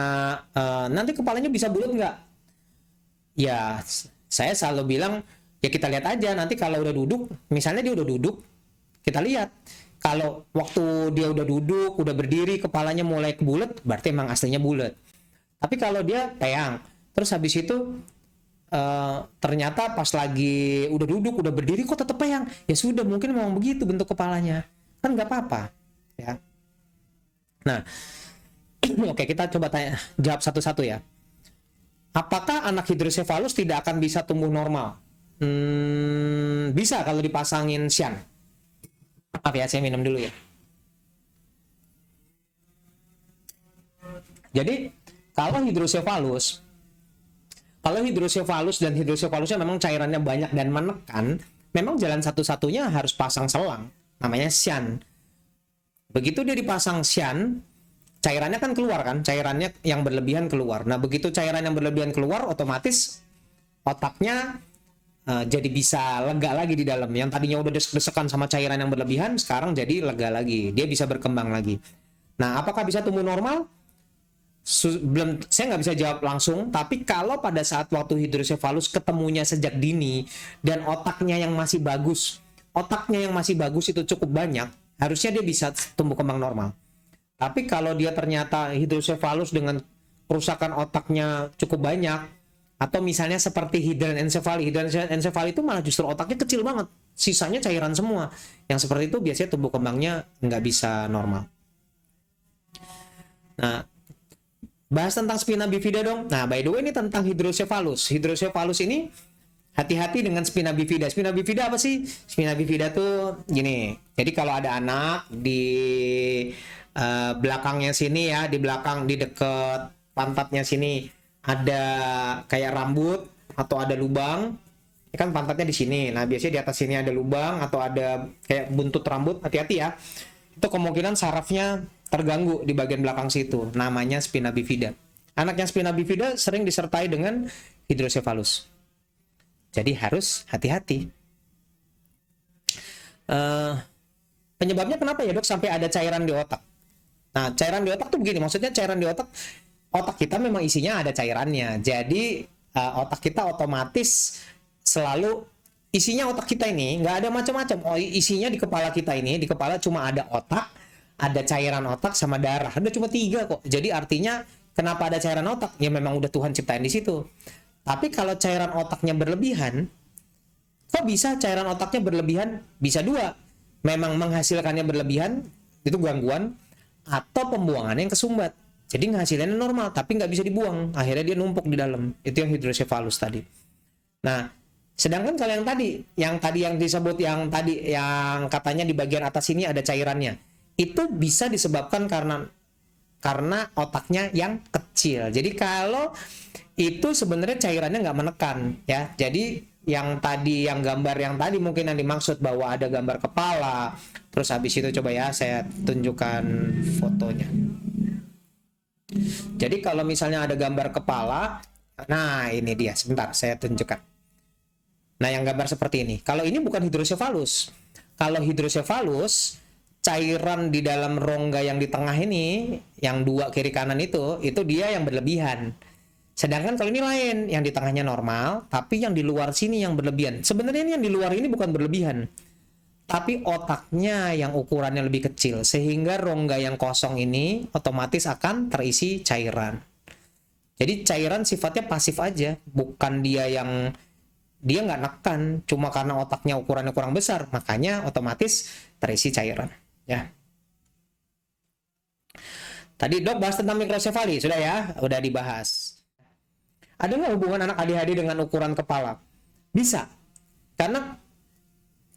nanti kepalanya bisa bulat nggak? Ya, saya selalu bilang, ya kita lihat aja nanti kalau udah duduk, misalnya dia udah duduk, kita lihat. Kalau waktu dia udah duduk, udah berdiri, kepalanya mulai kebulet, berarti emang aslinya bulat. Tapi kalau dia peyang, terus habis itu ternyata pas lagi udah duduk, udah berdiri kok tetap peyang, ya sudah, mungkin memang begitu bentuk kepalanya, kan nggak apa-apa, ya. Nah, oke, kita coba jawab satu-satu ya. Apakah anak hidrosefalus tidak akan bisa tumbuh normal? Bisa kalau dipasangin Shan. Maaf ya, saya minum dulu ya. Jadi kalau hidrosefalus dan hidrosefalusnya memang cairannya banyak dan menekan, memang jalan satu-satunya harus pasang selang, namanya Shan. Begitu dia dipasang Shan, cairannya kan keluar kan, cairannya yang berlebihan keluar. Nah, begitu cairan yang berlebihan keluar, otomatis otaknya jadi bisa lega lagi di dalam. Yang tadinya udah desek-desekan sama cairan yang berlebihan, sekarang jadi lega lagi. Dia bisa berkembang lagi. Nah, apakah bisa tumbuh normal? Belum, saya nggak bisa jawab langsung. Tapi kalau pada saat waktu hidrosefalus ketemunya sejak dini dan otaknya yang masih bagus itu cukup banyak, harusnya dia bisa tumbuh kembang normal. Tapi kalau dia ternyata hidrosefalus dengan kerusakan otaknya cukup banyak, atau misalnya seperti hidranencephaly itu malah justru otaknya kecil banget, sisanya cairan semua. Yang seperti itu biasanya tumbuh kembangnya nggak bisa normal. Nah, bahas tentang spina bifida dong. Nah, by the way, ini tentang hidrosefalus. Hidrosefalus ini hati-hati dengan spina bifida. Spina bifida apa sih? Spina bifida tuh gini. Jadi kalau ada anak di belakangnya sini ya, di belakang, di dekat pantatnya sini ada kayak rambut atau ada lubang. Ini kan pantatnya di sini. Nah, biasanya di atas sini ada lubang atau ada kayak buntut rambut. Hati-hati ya. Itu kemungkinan sarafnya terganggu di bagian belakang situ. Namanya spina bifida. Anak yang spina bifida sering disertai dengan hidrosefalus. Jadi harus hati-hati. Penyebabnya kenapa ya, Dok, sampai ada cairan di otak? Nah, cairan di otak tuh begini. Maksudnya cairan di otak kita memang isinya ada cairannya. Jadi otak kita otomatis selalu isinya, otak kita ini nggak ada macam-macam. Oh, isinya di kepala kita ini, di kepala cuma ada otak, ada cairan otak sama darah. Ada cuma 3 kok. Jadi artinya kenapa ada cairan otak? Ya memang udah Tuhan ciptain di situ. Tapi kalau cairan otaknya berlebihan, kok bisa cairan otaknya berlebihan? Bisa 2. Memang menghasilkannya berlebihan, itu gangguan, atau pembuangannya yang kesumbat. Jadi ngasilannya normal, tapi nggak bisa dibuang. Akhirnya dia numpuk di dalam. Itu yang hidrosefalus tadi. Nah, sedangkan kalau yang tadi yang disebut yang katanya di bagian atas ini ada cairannya, itu bisa disebabkan karena otaknya yang kecil. Jadi kalau itu sebenarnya cairannya nggak menekan ya. Jadi yang gambar yang tadi mungkin yang dimaksud bahwa ada gambar kepala, terus habis itu coba ya saya tunjukkan fotonya. Jadi kalau misalnya ada gambar kepala, nah ini dia, sebentar saya tunjukkan. Nah, yang gambar seperti ini. Kalau ini bukan hidrosefalus. Kalau hidrosefalus, cairan di dalam rongga yang di tengah ini, yang 2 kiri kanan itu dia yang berlebihan. Sedangkan kalau ini lain, yang di tengahnya normal, tapi yang di luar sini yang berlebihan. Sebenarnya ini yang di luar ini bukan berlebihan, tapi otaknya yang ukurannya lebih kecil, sehingga rongga yang kosong ini otomatis akan terisi cairan. Jadi cairan sifatnya pasif aja, bukan dia nggak nekan, cuma karena otaknya ukurannya kurang besar, makanya otomatis terisi cairan. Ya. Tadi Dok bahas tentang mikrosefali, sudah ya, udah dibahas. Ada nggak hubungan anak ADHD dengan ukuran kepala? Bisa, karena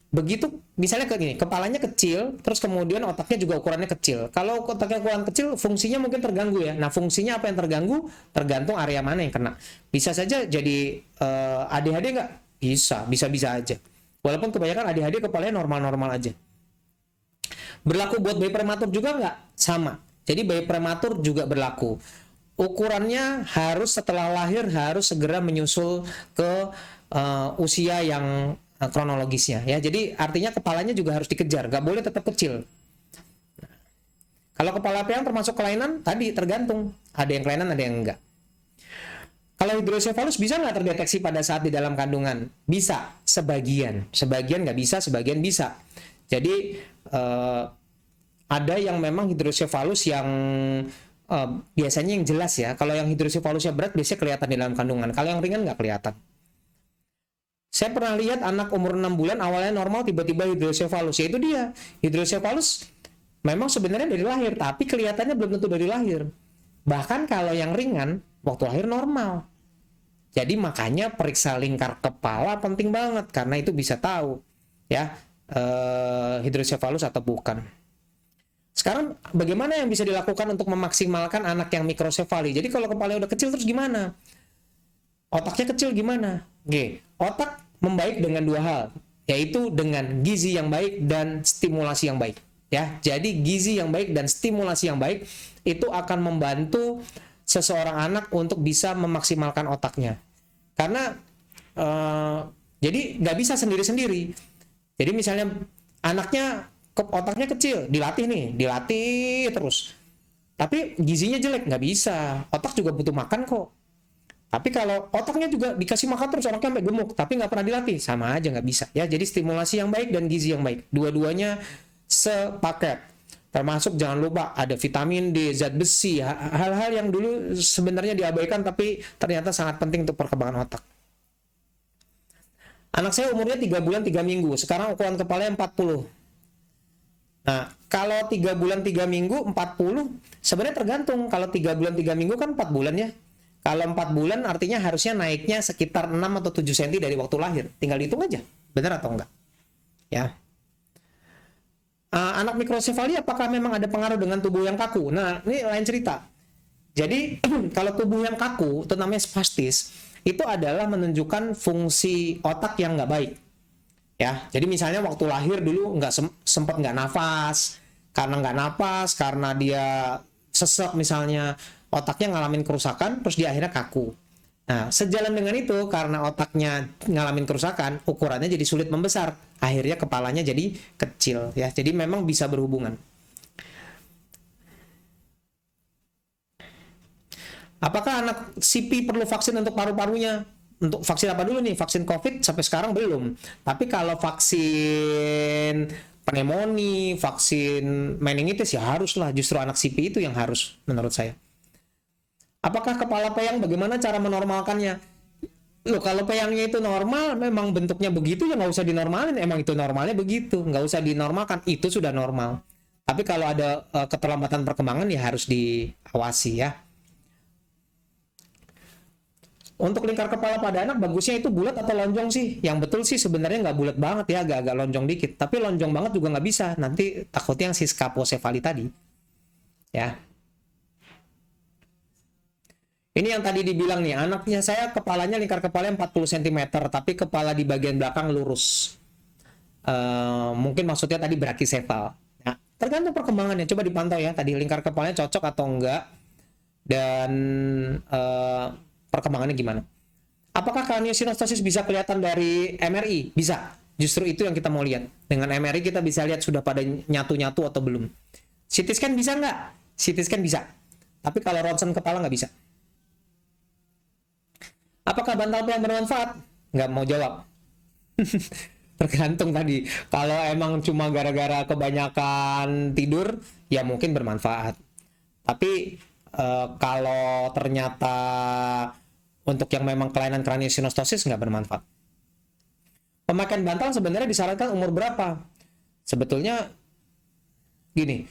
Begitu misalnya kayak gini, kepalanya kecil, terus kemudian otaknya juga ukurannya kecil. Kalau otaknya ukuran kecil, fungsinya mungkin terganggu ya. Nah, fungsinya apa yang terganggu? Tergantung area mana yang kena. Bisa saja jadi ADHD nggak? Bisa aja. Walaupun kebanyakan ADHD kepalanya normal-normal aja. Berlaku buat bayi prematur juga nggak? Sama. Jadi bayi prematur juga berlaku. Ukurannya harus setelah lahir harus segera menyusul ke usia yang kronologisnya ya. Jadi artinya kepalanya juga harus dikejar, nggak boleh tetap kecil. Kalau kepala peyang termasuk kelainan, tadi tergantung. Ada yang kelainan, ada yang enggak. Kalau hidrosefalus bisa nggak terdeteksi pada saat di dalam kandungan? Bisa, sebagian. Sebagian nggak bisa, sebagian bisa. Jadi ada yang memang hidrosefalus yang biasanya yang jelas ya. Kalau yang hidrosefalusnya berat biasanya kelihatan di dalam kandungan. Kalau yang ringan nggak kelihatan. Saya pernah lihat anak umur 6 bulan awalnya normal tiba-tiba hidrosefalus. Ya itu dia. Hidrosefalus memang sebenarnya dari lahir, tapi kelihatannya belum tentu dari lahir. Bahkan kalau yang ringan, waktu lahir normal. Jadi makanya periksa lingkar kepala penting banget, karena itu bisa tahu ya hidrosefalus atau bukan. Sekarang bagaimana yang bisa dilakukan untuk memaksimalkan anak yang mikrosefali? Jadi kalau kepalanya udah kecil terus gimana? Otaknya kecil gimana? Otak membaik dengan dua hal, yaitu dengan gizi yang baik dan stimulasi yang baik. Ya, jadi gizi yang baik dan stimulasi yang baik itu akan membantu seseorang anak untuk bisa memaksimalkan otaknya. Karena jadi nggak bisa sendiri-sendiri. Jadi misalnya anaknya otaknya kecil, dilatih terus. Tapi gizinya jelek, nggak bisa. Otak juga butuh makan kok. Tapi kalau otaknya juga dikasih makan terus orangnya sampai gemuk, tapi nggak pernah dilatih, sama aja nggak bisa. Ya, jadi stimulasi yang baik dan gizi yang baik, dua-duanya sepaket. Termasuk jangan lupa ada vitamin D, zat besi, hal-hal yang dulu sebenarnya diabaikan tapi ternyata sangat penting untuk perkembangan otak. Anak saya umurnya 3 bulan 3 minggu, sekarang ukuran kepalanya 40. Nah, kalau 3 bulan 3 minggu 40, sebenarnya tergantung. Kalau 3 bulan 3 minggu kan 4 bulan ya. Kalau 4 bulan artinya harusnya naiknya sekitar 6 atau 7 cm dari waktu lahir. Tinggal hitung aja, benar atau enggak. Ya. Anak mikrosefali apakah memang ada pengaruh dengan tubuh yang kaku? Nah, ini lain cerita. Jadi, kalau tubuh yang kaku, itu namanya spastis, itu adalah menunjukkan fungsi otak yang nggak baik. Ya, jadi misalnya waktu lahir dulu sempat nggak nafas, karena dia sesek misalnya, otaknya ngalamin kerusakan, terus dia akhirnya kaku. Nah, sejalan dengan itu, karena otaknya ngalamin kerusakan, ukurannya jadi sulit membesar. Akhirnya kepalanya jadi kecil. Ya, jadi memang bisa berhubungan. Apakah anak CP perlu vaksin untuk paru-parunya? Untuk vaksin apa dulu nih? Vaksin COVID sampai sekarang belum. Tapi kalau vaksin pneumonia, vaksin meningitis ya haruslah. Justru anak CP itu yang harus menurut saya. Apakah kepala peyang bagaimana cara menormalkannya? Loh, kalau peyangnya itu normal, memang bentuknya begitu ya nggak usah dinormalin. Emang itu normalnya begitu, nggak usah dinormalkan. Itu sudah normal. Tapi kalau ada keterlambatan perkembangan ya harus diawasi ya. Untuk lingkar kepala pada anak bagusnya itu bulat atau lonjong sih? Yang betul sih sebenarnya nggak bulat banget ya, agak-agak lonjong dikit. Tapi lonjong banget juga nggak bisa. Nanti takutnya yang scapulocephaly tadi. Ya. Ini yang tadi dibilang nih, anaknya saya kepalanya lingkar kepalanya 40 cm, tapi kepala di bagian belakang lurus. Mungkin maksudnya tadi brachycephal. Nah, tergantung perkembangannya, coba dipantau ya, tadi lingkar kepalanya cocok atau enggak, dan perkembangannya gimana. Apakah kraniosinostosis bisa kelihatan dari MRI? Bisa, justru itu yang kita mau lihat. Dengan MRI kita bisa lihat sudah pada nyatu-nyatu atau belum. CT scan bisa nggak? CT scan bisa, tapi kalau ronsen kepala nggak bisa. Apakah bantal peyang bermanfaat? Nggak mau jawab. Tergantung tadi. Kalau emang cuma gara-gara kebanyakan tidur, ya mungkin bermanfaat. Tapi kalau ternyata untuk yang memang kelainan kraniosinostosis nggak bermanfaat. Pemakaian bantal sebenarnya disarankan umur berapa? Sebetulnya gini,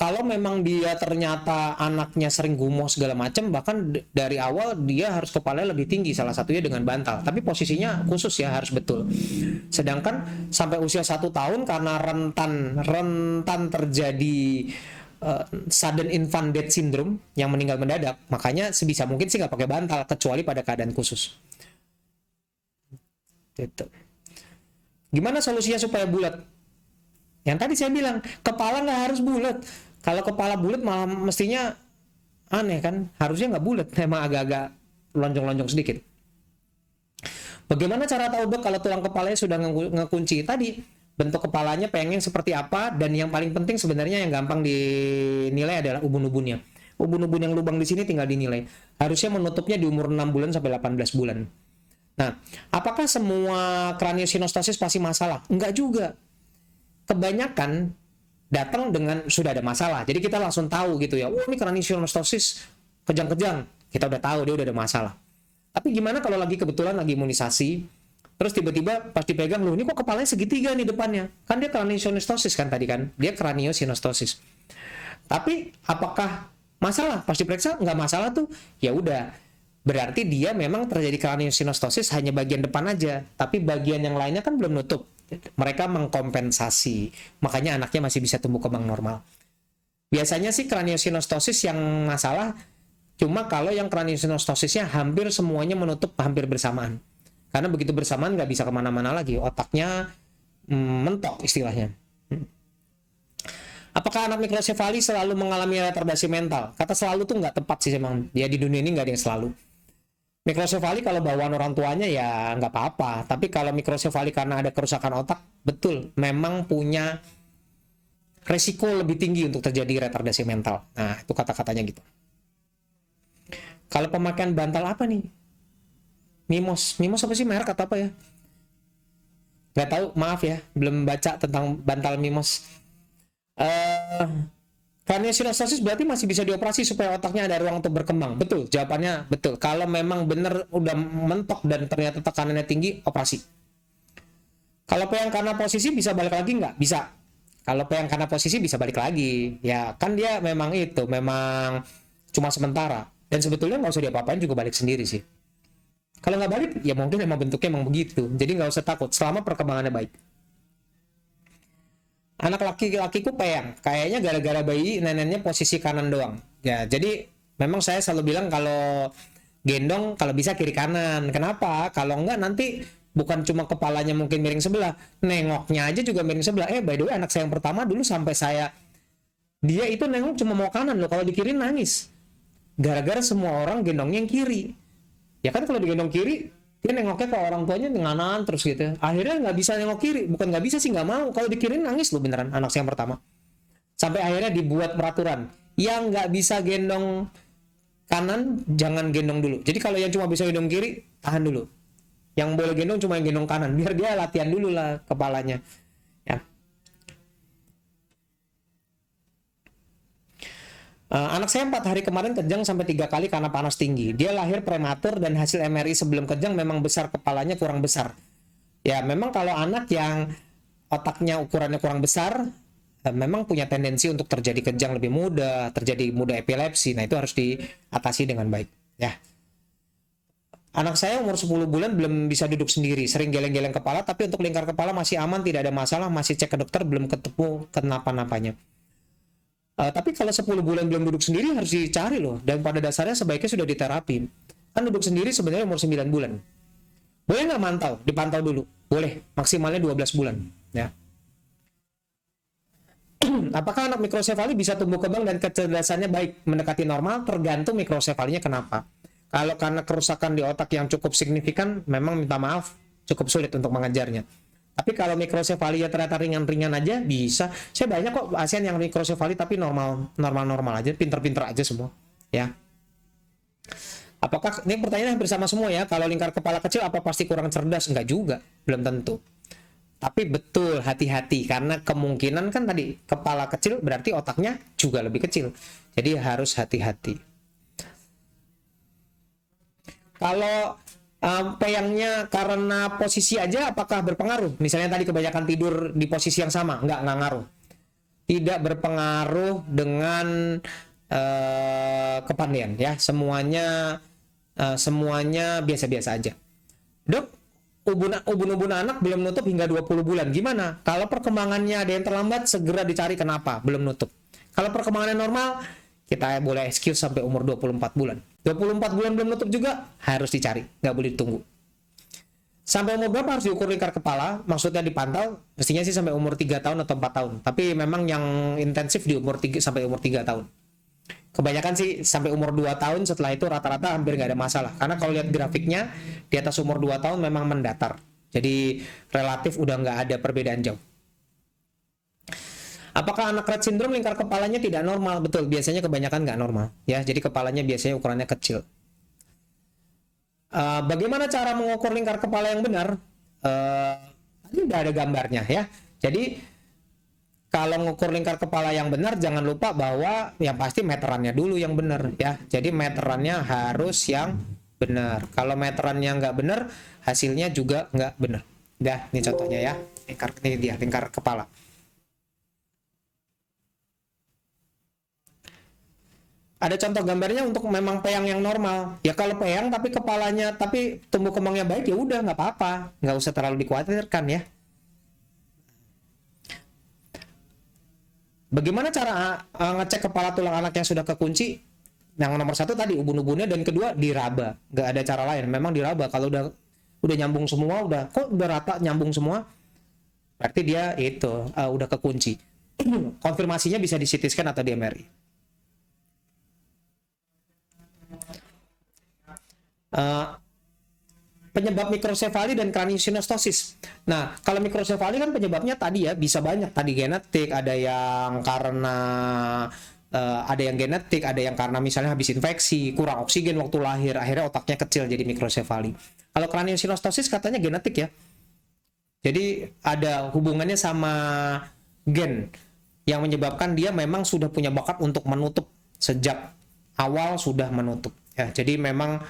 Kalau memang dia ternyata anaknya sering gumoh segala macam, bahkan dari awal dia harus kepalanya lebih tinggi, salah satunya dengan bantal. Tapi posisinya khusus ya, harus betul. Sedangkan sampai usia 1 tahun karena rentan terjadi sudden infant death syndrome yang meninggal mendadak, makanya sebisa mungkin sih nggak pakai bantal kecuali pada keadaan khusus. Gitu. Gimana solusinya supaya bulat? Yang tadi saya bilang, kepala nggak harus bulat. Kalau kepala bulat malah mestinya aneh kan, harusnya nggak bulat, memang agak-agak lonjong-lonjong sedikit. Bagaimana cara tahu dok kalau tulang kepalanya sudah ngekunci? Tadi bentuk kepalanya pengen seperti apa, dan yang paling penting sebenarnya yang gampang dinilai adalah ubun-ubunnya. Ubun-ubun yang lubang di sini tinggal dinilai. Harusnya menutupnya di umur 6 bulan sampai 18 bulan. Nah, apakah semua craniosynostoses pasti masalah? Enggak juga. Kebanyakan datang dengan sudah ada masalah. Jadi kita langsung tahu gitu ya. Oh, ini craniosynostoses kejang-kejang. Kita udah tahu dia udah ada masalah. Tapi gimana kalau lagi kebetulan lagi imunisasi, terus tiba-tiba pas dipegang, loh ini kok kepalanya segitiga nih depannya. Kan dia craniosynostoses kan tadi kan. Dia craniosynostoses. Tapi apakah masalah? Pas diperiksa nggak masalah tuh. Ya udah. Berarti dia memang terjadi craniosynostoses hanya bagian depan aja. Tapi bagian yang lainnya kan belum nutup. Mereka mengkompensasi, makanya anaknya masih bisa tumbuh kembang normal. Biasanya sih craniosynostoses yang masalah cuma kalau yang craniosynostosisnya hampir semuanya menutup hampir bersamaan, karena begitu bersamaan nggak bisa kemana-mana lagi, otaknya mentok istilahnya. Apakah anak mikrosefali selalu mengalami retardasi mental? Kata selalu tuh nggak tepat sih, memang ya di dunia ini nggak ada yang selalu. Mikrosefali kalau bawaan orang tuanya ya nggak apa-apa. Tapi kalau mikrosefali karena ada kerusakan otak, betul, memang punya resiko lebih tinggi untuk terjadi retardasi mental. Nah, itu kata-katanya gitu. Kalau pemakaian bantal apa nih? Mimos. Mimos apa sih, merek atau apa ya? Nggak tahu, maaf ya. Belum baca tentang bantal Mimos. Craniosynostoses berarti masih bisa dioperasi supaya otaknya ada ruang untuk berkembang. Betul, jawabannya betul. Kalau memang benar udah mentok dan ternyata tekanannya tinggi, operasi. Kalau peyang karena posisi bisa balik lagi nggak? Bisa. Kalau peyang karena posisi bisa balik lagi. Ya kan dia memang itu, memang cuma sementara. Dan sebetulnya nggak usah diapa-apain juga balik sendiri sih. Kalau nggak balik, ya mungkin memang bentuknya emang begitu. Jadi nggak usah takut, selama perkembangannya baik. Anak laki-lakiku peyang, kayaknya gara-gara bayi neneknya posisi kanan doang. Ya, jadi memang saya selalu bilang kalau gendong kalau bisa kiri kanan. Kenapa? Kalau enggak nanti bukan cuma kepalanya mungkin miring sebelah, nengoknya aja juga miring sebelah. By the way, anak saya yang pertama dulu sampai dia itu nengok cuma mau kanan loh, kalau di kiri nangis. Gara-gara semua orang gendongnya yang kiri. Ya kan kalau digendong kiri, dia nengoknya ke orang tuanya kanan terus gitu. Akhirnya nggak bisa nengok kiri, bukan nggak bisa sih, nggak mau. Kalau di kiri nangis loh beneran, anak saya yang pertama. Sampai akhirnya dibuat peraturan yang nggak bisa gendong kanan jangan gendong dulu. Jadi kalau yang cuma bisa gendong kiri tahan dulu. Yang boleh gendong cuma yang gendong kanan, biar dia latihan dulu lah kepalanya. Ya. Anak saya 4 hari kemarin kejang sampai 3 kali karena panas tinggi. Dia lahir prematur dan hasil MRI sebelum kejang memang besar, kepalanya kurang besar. Ya memang kalau anak yang otaknya ukurannya kurang besar, memang punya tendensi untuk terjadi kejang lebih mudah, terjadi mudah epilepsi. Nah itu harus diatasi dengan baik. Ya. Anak saya umur 10 bulan belum bisa duduk sendiri, sering geleng-geleng kepala, tapi untuk lingkar kepala masih aman, tidak ada masalah, masih cek ke dokter, belum ketemu kenapa-napanya. Tapi kalau 10 bulan belum duduk sendiri harus dicari loh, dan pada dasarnya sebaiknya sudah diterapi. Kan duduk sendiri sebenarnya umur 9 bulan. Boleh nggak mantau? Dipantau dulu. Boleh, maksimalnya 12 bulan. Ya. Apakah anak mikrosefali bisa tumbuh kembang dan kecerdasannya baik mendekati normal? Tergantung mikrosefalinya kenapa. Kalau karena kerusakan di otak yang cukup signifikan, memang minta maaf, cukup sulit untuk mengajarnya. Tapi kalau mikrosefali ya ternyata ringan-ringan aja bisa. Saya banyak kok pasien yang mikrosefali tapi normal aja, pinter-pinter aja semua. Ya. Apakah ini pertanyaan hampir sama semua ya? Kalau lingkar kepala kecil apa pasti kurang cerdas? Enggak juga, belum tentu. Tapi betul hati-hati karena kemungkinan kan tadi kepala kecil berarti otaknya juga lebih kecil. Jadi harus hati-hati. Kalau peyangnya karena posisi aja apakah berpengaruh? Misalnya tadi kebanyakan tidur di posisi yang sama, nggak ngaruh. tidak berpengaruh dengan kepandaian ya. Semuanya biasa-biasa aja. Dok, ubun-ubun anak belum nutup hingga 20 bulan. Gimana? Kalau perkembangannya ada yang terlambat, segera dicari kenapa belum nutup. Kalau perkembangannya normal, kita boleh excuse sampai umur 24 bulan. 24 bulan belum nutup juga harus dicari, nggak boleh ditunggu. Sampai umur berapa harus diukur lingkar kepala? Maksudnya dipantau, mestinya sih sampai umur 3 tahun atau 4 tahun. Tapi memang yang intensif di umur 3, sampai umur 3 tahun. Kebanyakan sih sampai umur 2 tahun, setelah itu rata-rata hampir nggak ada masalah. Karena kalau lihat grafiknya, di atas umur 2 tahun memang mendatar. Jadi relatif udah nggak ada perbedaan jauh. Apakah anak Rett syndrome lingkar kepalanya tidak normal? Betul, biasanya kebanyakan nggak normal. Ya, jadi kepalanya biasanya ukurannya kecil. Bagaimana cara mengukur lingkar kepala yang benar? Tadi udah ada gambarnya ya. Jadi kalau mengukur lingkar kepala yang benar, jangan lupa bahwa yang pasti meterannya dulu yang benar ya. Jadi meterannya harus yang benar. Kalau meterannya nggak benar, hasilnya juga nggak benar. Dah, ini contohnya ya. Ini dia lingkar kepala. Ada contoh gambarnya untuk memang peyang yang normal. Ya kalau peyang tapi kepalanya, tapi tumbuh kembangnya baik, ya udah nggak apa-apa, nggak usah terlalu dikhawatirkan ya. Bagaimana cara ngecek kepala tulang anak yang sudah kekunci? Yang nomor 1 tadi ubun-ubunnya, dan kedua diraba. Nggak ada cara lain, memang diraba. Kalau udah nyambung semua, kok udah rata nyambung semua, berarti dia itu udah kekunci. Konfirmasinya bisa di CT scan atau di MRI. Penyebab mikrosefali dan kraniosinostosis. Nah, kalau mikrosefali kan penyebabnya tadi ya bisa banyak. Tadi genetik, ada yang genetik, ada yang karena misalnya habis infeksi, kurang oksigen waktu lahir, akhirnya otaknya kecil jadi mikrosefali. Kalau kraniosinostosis katanya genetik ya. Jadi ada hubungannya sama gen yang menyebabkan dia memang sudah punya bakat untuk menutup sejak awal, sudah menutup. Ya, jadi memang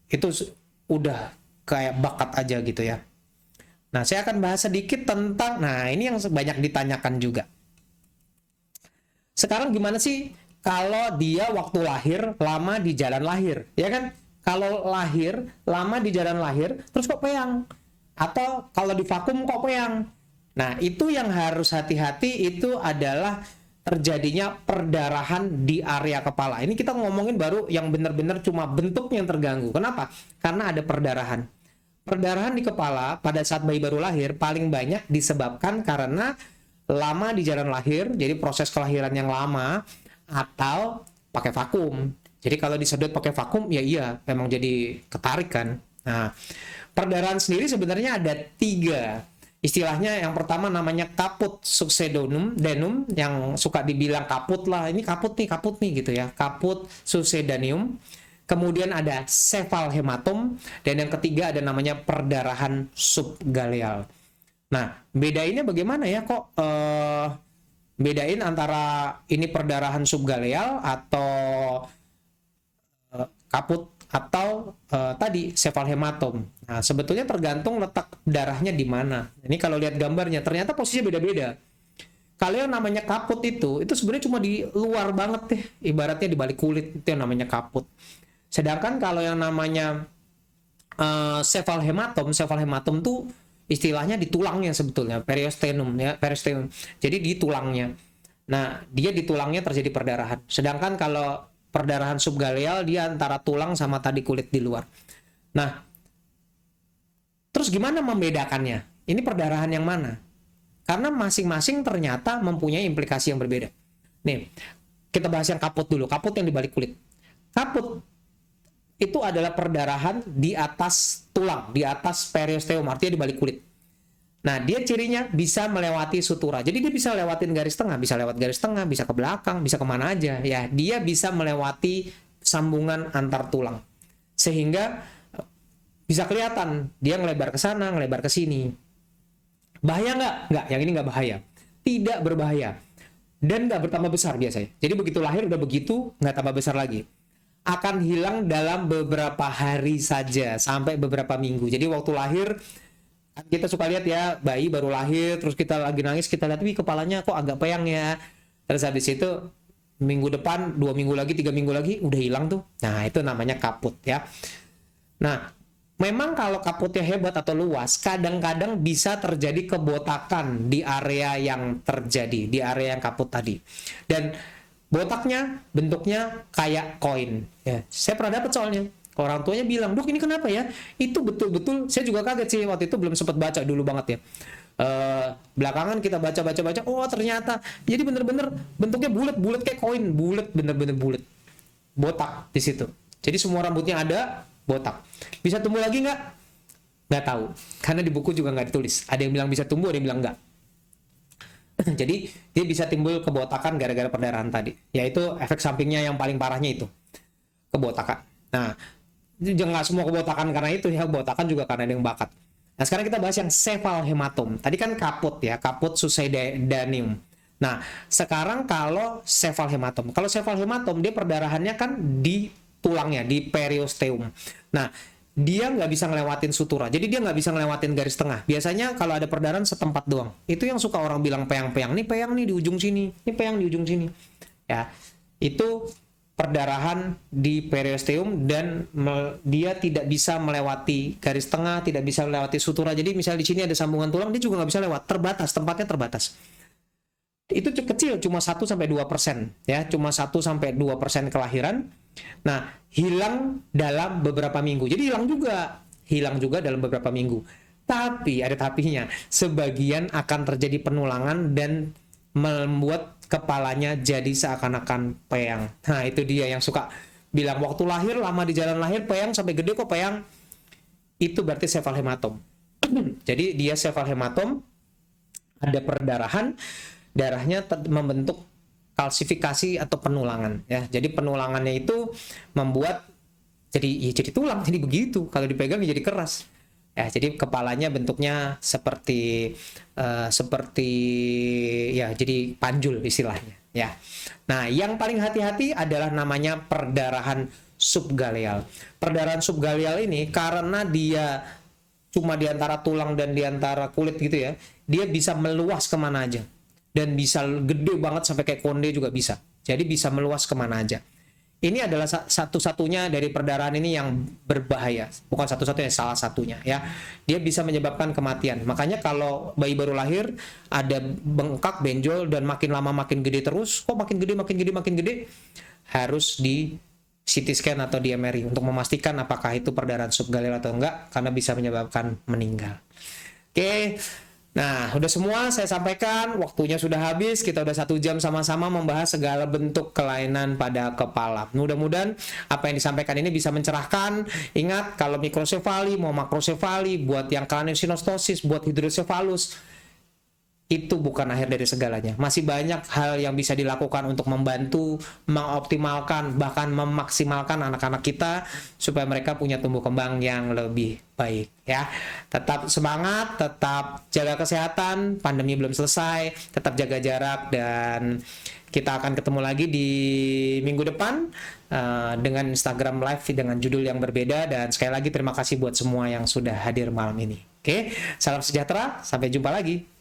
itu udah kayak bakat aja gitu ya. Nah, saya akan bahas sedikit tentang, nah ini yang banyak ditanyakan juga. Sekarang gimana sih kalau dia waktu lahir lama di jalan lahir, ya kan? Kalau lahir lama di jalan lahir, terus kok peyang? Atau kalau di vakum kok peyang? Nah, itu yang harus hati-hati, itu adalah terjadinya perdarahan di area kepala. Ini kita ngomongin baru yang benar-benar cuma bentuknya yang terganggu. Kenapa? Karena ada perdarahan. Perdarahan di kepala pada saat bayi baru lahir paling banyak disebabkan karena lama di jalan lahir, jadi proses kelahiran yang lama, atau pakai vakum. Jadi kalau disedot pakai vakum, ya iya, memang jadi ketarik kan. Nah, perdarahan sendiri sebenarnya ada 3. Istilahnya yang pertama namanya kaput succedanum, yang suka dibilang kaput lah, ini kaput nih gitu ya, kaput succedaneum. Kemudian ada cephalhematom, dan yang ketiga ada namanya perdarahan subgaleal. Nah, bedainnya bagaimana ya, kok bedain antara ini perdarahan subgaleal atau kaput atau tadi cephalhematom. Nah, sebetulnya tergantung letak darahnya di mana. Ini kalau lihat gambarnya, ternyata posisinya beda-beda. Kalau yang namanya kaput itu sebenarnya cuma di luar banget deh, ibaratnya di balik kulit, itu yang namanya kaput. Sedangkan kalau yang namanya cephalhematom tuh istilahnya di tulangnya sebetulnya, periosteum ya, periosteum. Jadi di tulangnya. Nah, dia di tulangnya terjadi perdarahan. Sedangkan kalau perdarahan subgaleal dia antara tulang sama tadi kulit di luar. Nah, terus gimana membedakannya? Ini perdarahan yang mana? Karena masing-masing ternyata mempunyai implikasi yang berbeda. Nih, kita bahas yang kaput dulu. Kaput yang di balik kulit. Kaput itu adalah perdarahan di atas tulang, di atas periosteum, artinya di balik kulit. Nah, dia cirinya bisa melewati sutura. Jadi dia bisa lewatin garis tengah, bisa lewat garis tengah, bisa ke belakang, bisa kemana aja. Ya, dia bisa melewati sambungan antar tulang. Sehingga bisa kelihatan dia ngelebar ke sana, ngelebar ke sini. Bahaya nggak? Nggak, yang ini nggak bahaya. Tidak berbahaya. Dan nggak bertambah besar biasanya. Jadi begitu lahir udah begitu, nggak tambah besar lagi. Akan hilang dalam beberapa hari saja, sampai beberapa minggu. Jadi waktu lahir Kita suka lihat ya, bayi baru lahir terus kita lagi nangis, kita lihat wih kepalanya kok agak peyang ya, terus habis itu minggu depan, 2 minggu lagi, 3 minggu lagi udah hilang tuh. Nah itu namanya kaput ya. Nah memang kalau kaputnya hebat atau luas, kadang-kadang bisa terjadi kebotakan di area yang terjadi, di area yang kaput tadi. Dan botaknya bentuknya kayak koin. Ya, saya pernah dapat soalnya. Orang tuanya bilang, "Dok, ini kenapa ya?" Itu betul-betul saya juga kaget sih waktu itu, belum sempat baca dulu banget ya. Belakangan kita baca, oh ternyata jadi bener-bener bentuknya bulat-bulat kayak koin, bulat, bener-bener bulat. Botak di situ. Jadi semua rambutnya ada, botak. Bisa tumbuh lagi nggak? Nggak tahu. Karena di buku juga nggak ditulis. Ada yang bilang bisa tumbuh, ada yang bilang nggak. Jadi dia bisa timbul kebotakan gara-gara perdarahan tadi. Yaitu efek sampingnya yang paling parahnya itu. Kebotakan. Nah, nggak semua kebotakan karena itu ya. Kebotakan juga karena ada yang bakat. Nah, sekarang kita bahas yang cephalhematom. Tadi kan kaput ya. Kaput succedaneum. Nah, sekarang kalau cephalhematom. Kalau cephalhematom dia perdarahannya kan di tulangnya, di periosteum. Nah, dia nggak bisa ngelewatin sutura. Jadi dia nggak bisa ngelewatin garis tengah. Biasanya kalau ada perdarahan setempat doang. Itu yang suka orang bilang peyang-peyang. Nih peyang nih di ujung sini. Ini peyang di ujung sini. Ya, itu perdarahan di periosteum dan dia tidak bisa melewati garis tengah, tidak bisa melewati sutura. Jadi misalnya di sini ada sambungan tulang, dia juga nggak bisa lewat. Terbatas, tempatnya terbatas. Itu kecil, cuma 1-2% ya, cuma 1-2% kelahiran. Nah, hilang dalam beberapa minggu. Jadi hilang juga dalam beberapa minggu. Tapi ada tapinya, sebagian akan terjadi penulangan dan membuat kepalanya jadi seakan-akan peyang. Nah, itu dia yang suka bilang waktu lahir, lama di jalan lahir peyang sampai gede kok peyang. Itu berarti cephalhematom. Jadi dia cephalhematom, ada perdarahan, darahnya membentuk kalsifikasi atau penulangan ya. Jadi penulangannya itu membuat jadi tulang, jadi begitu. Kalau dipegang jadi keras. Ya, jadi kepalanya bentuknya seperti ya jadi panjul istilahnya ya. Nah, yang paling hati-hati adalah namanya perdarahan subgaleal. Perdarahan subgaleal ini karena dia cuma di antara tulang dan di antara kulit gitu ya, dia bisa meluas kemana aja. Dan bisa gede banget sampai kayak konde juga bisa. Jadi bisa meluas kemana aja. Ini adalah satu-satunya dari perdarahan ini yang berbahaya. Bukan satu-satunya, salah satunya ya. Dia bisa menyebabkan kematian. Makanya kalau bayi baru lahir ada bengkak, benjol dan makin lama makin gede terus, kok makin gede, harus di CT scan atau di MRI untuk memastikan apakah itu perdarahan subgaleal atau enggak, karena bisa menyebabkan meninggal. Oke. Nah, udah semua saya sampaikan, waktunya sudah habis, kita udah 1 jam sama-sama membahas segala bentuk kelainan pada kepala. Mudah-mudahan apa yang disampaikan ini bisa mencerahkan. Ingat, kalau mikrosefali, mau makrosefali, buat yang kraniosinostosis, buat hidrosefalus, itu bukan akhir dari segalanya. Masih banyak hal yang bisa dilakukan untuk membantu, mengoptimalkan, bahkan memaksimalkan anak-anak kita supaya mereka punya tumbuh kembang yang lebih baik ya. Tetap semangat, tetap jaga kesehatan, pandemi belum selesai, tetap jaga jarak, dan kita akan ketemu lagi di minggu depan dengan Instagram Live dengan judul yang berbeda. Dan sekali lagi terima kasih buat semua yang sudah hadir malam ini. Oke, salam sejahtera, sampai jumpa lagi.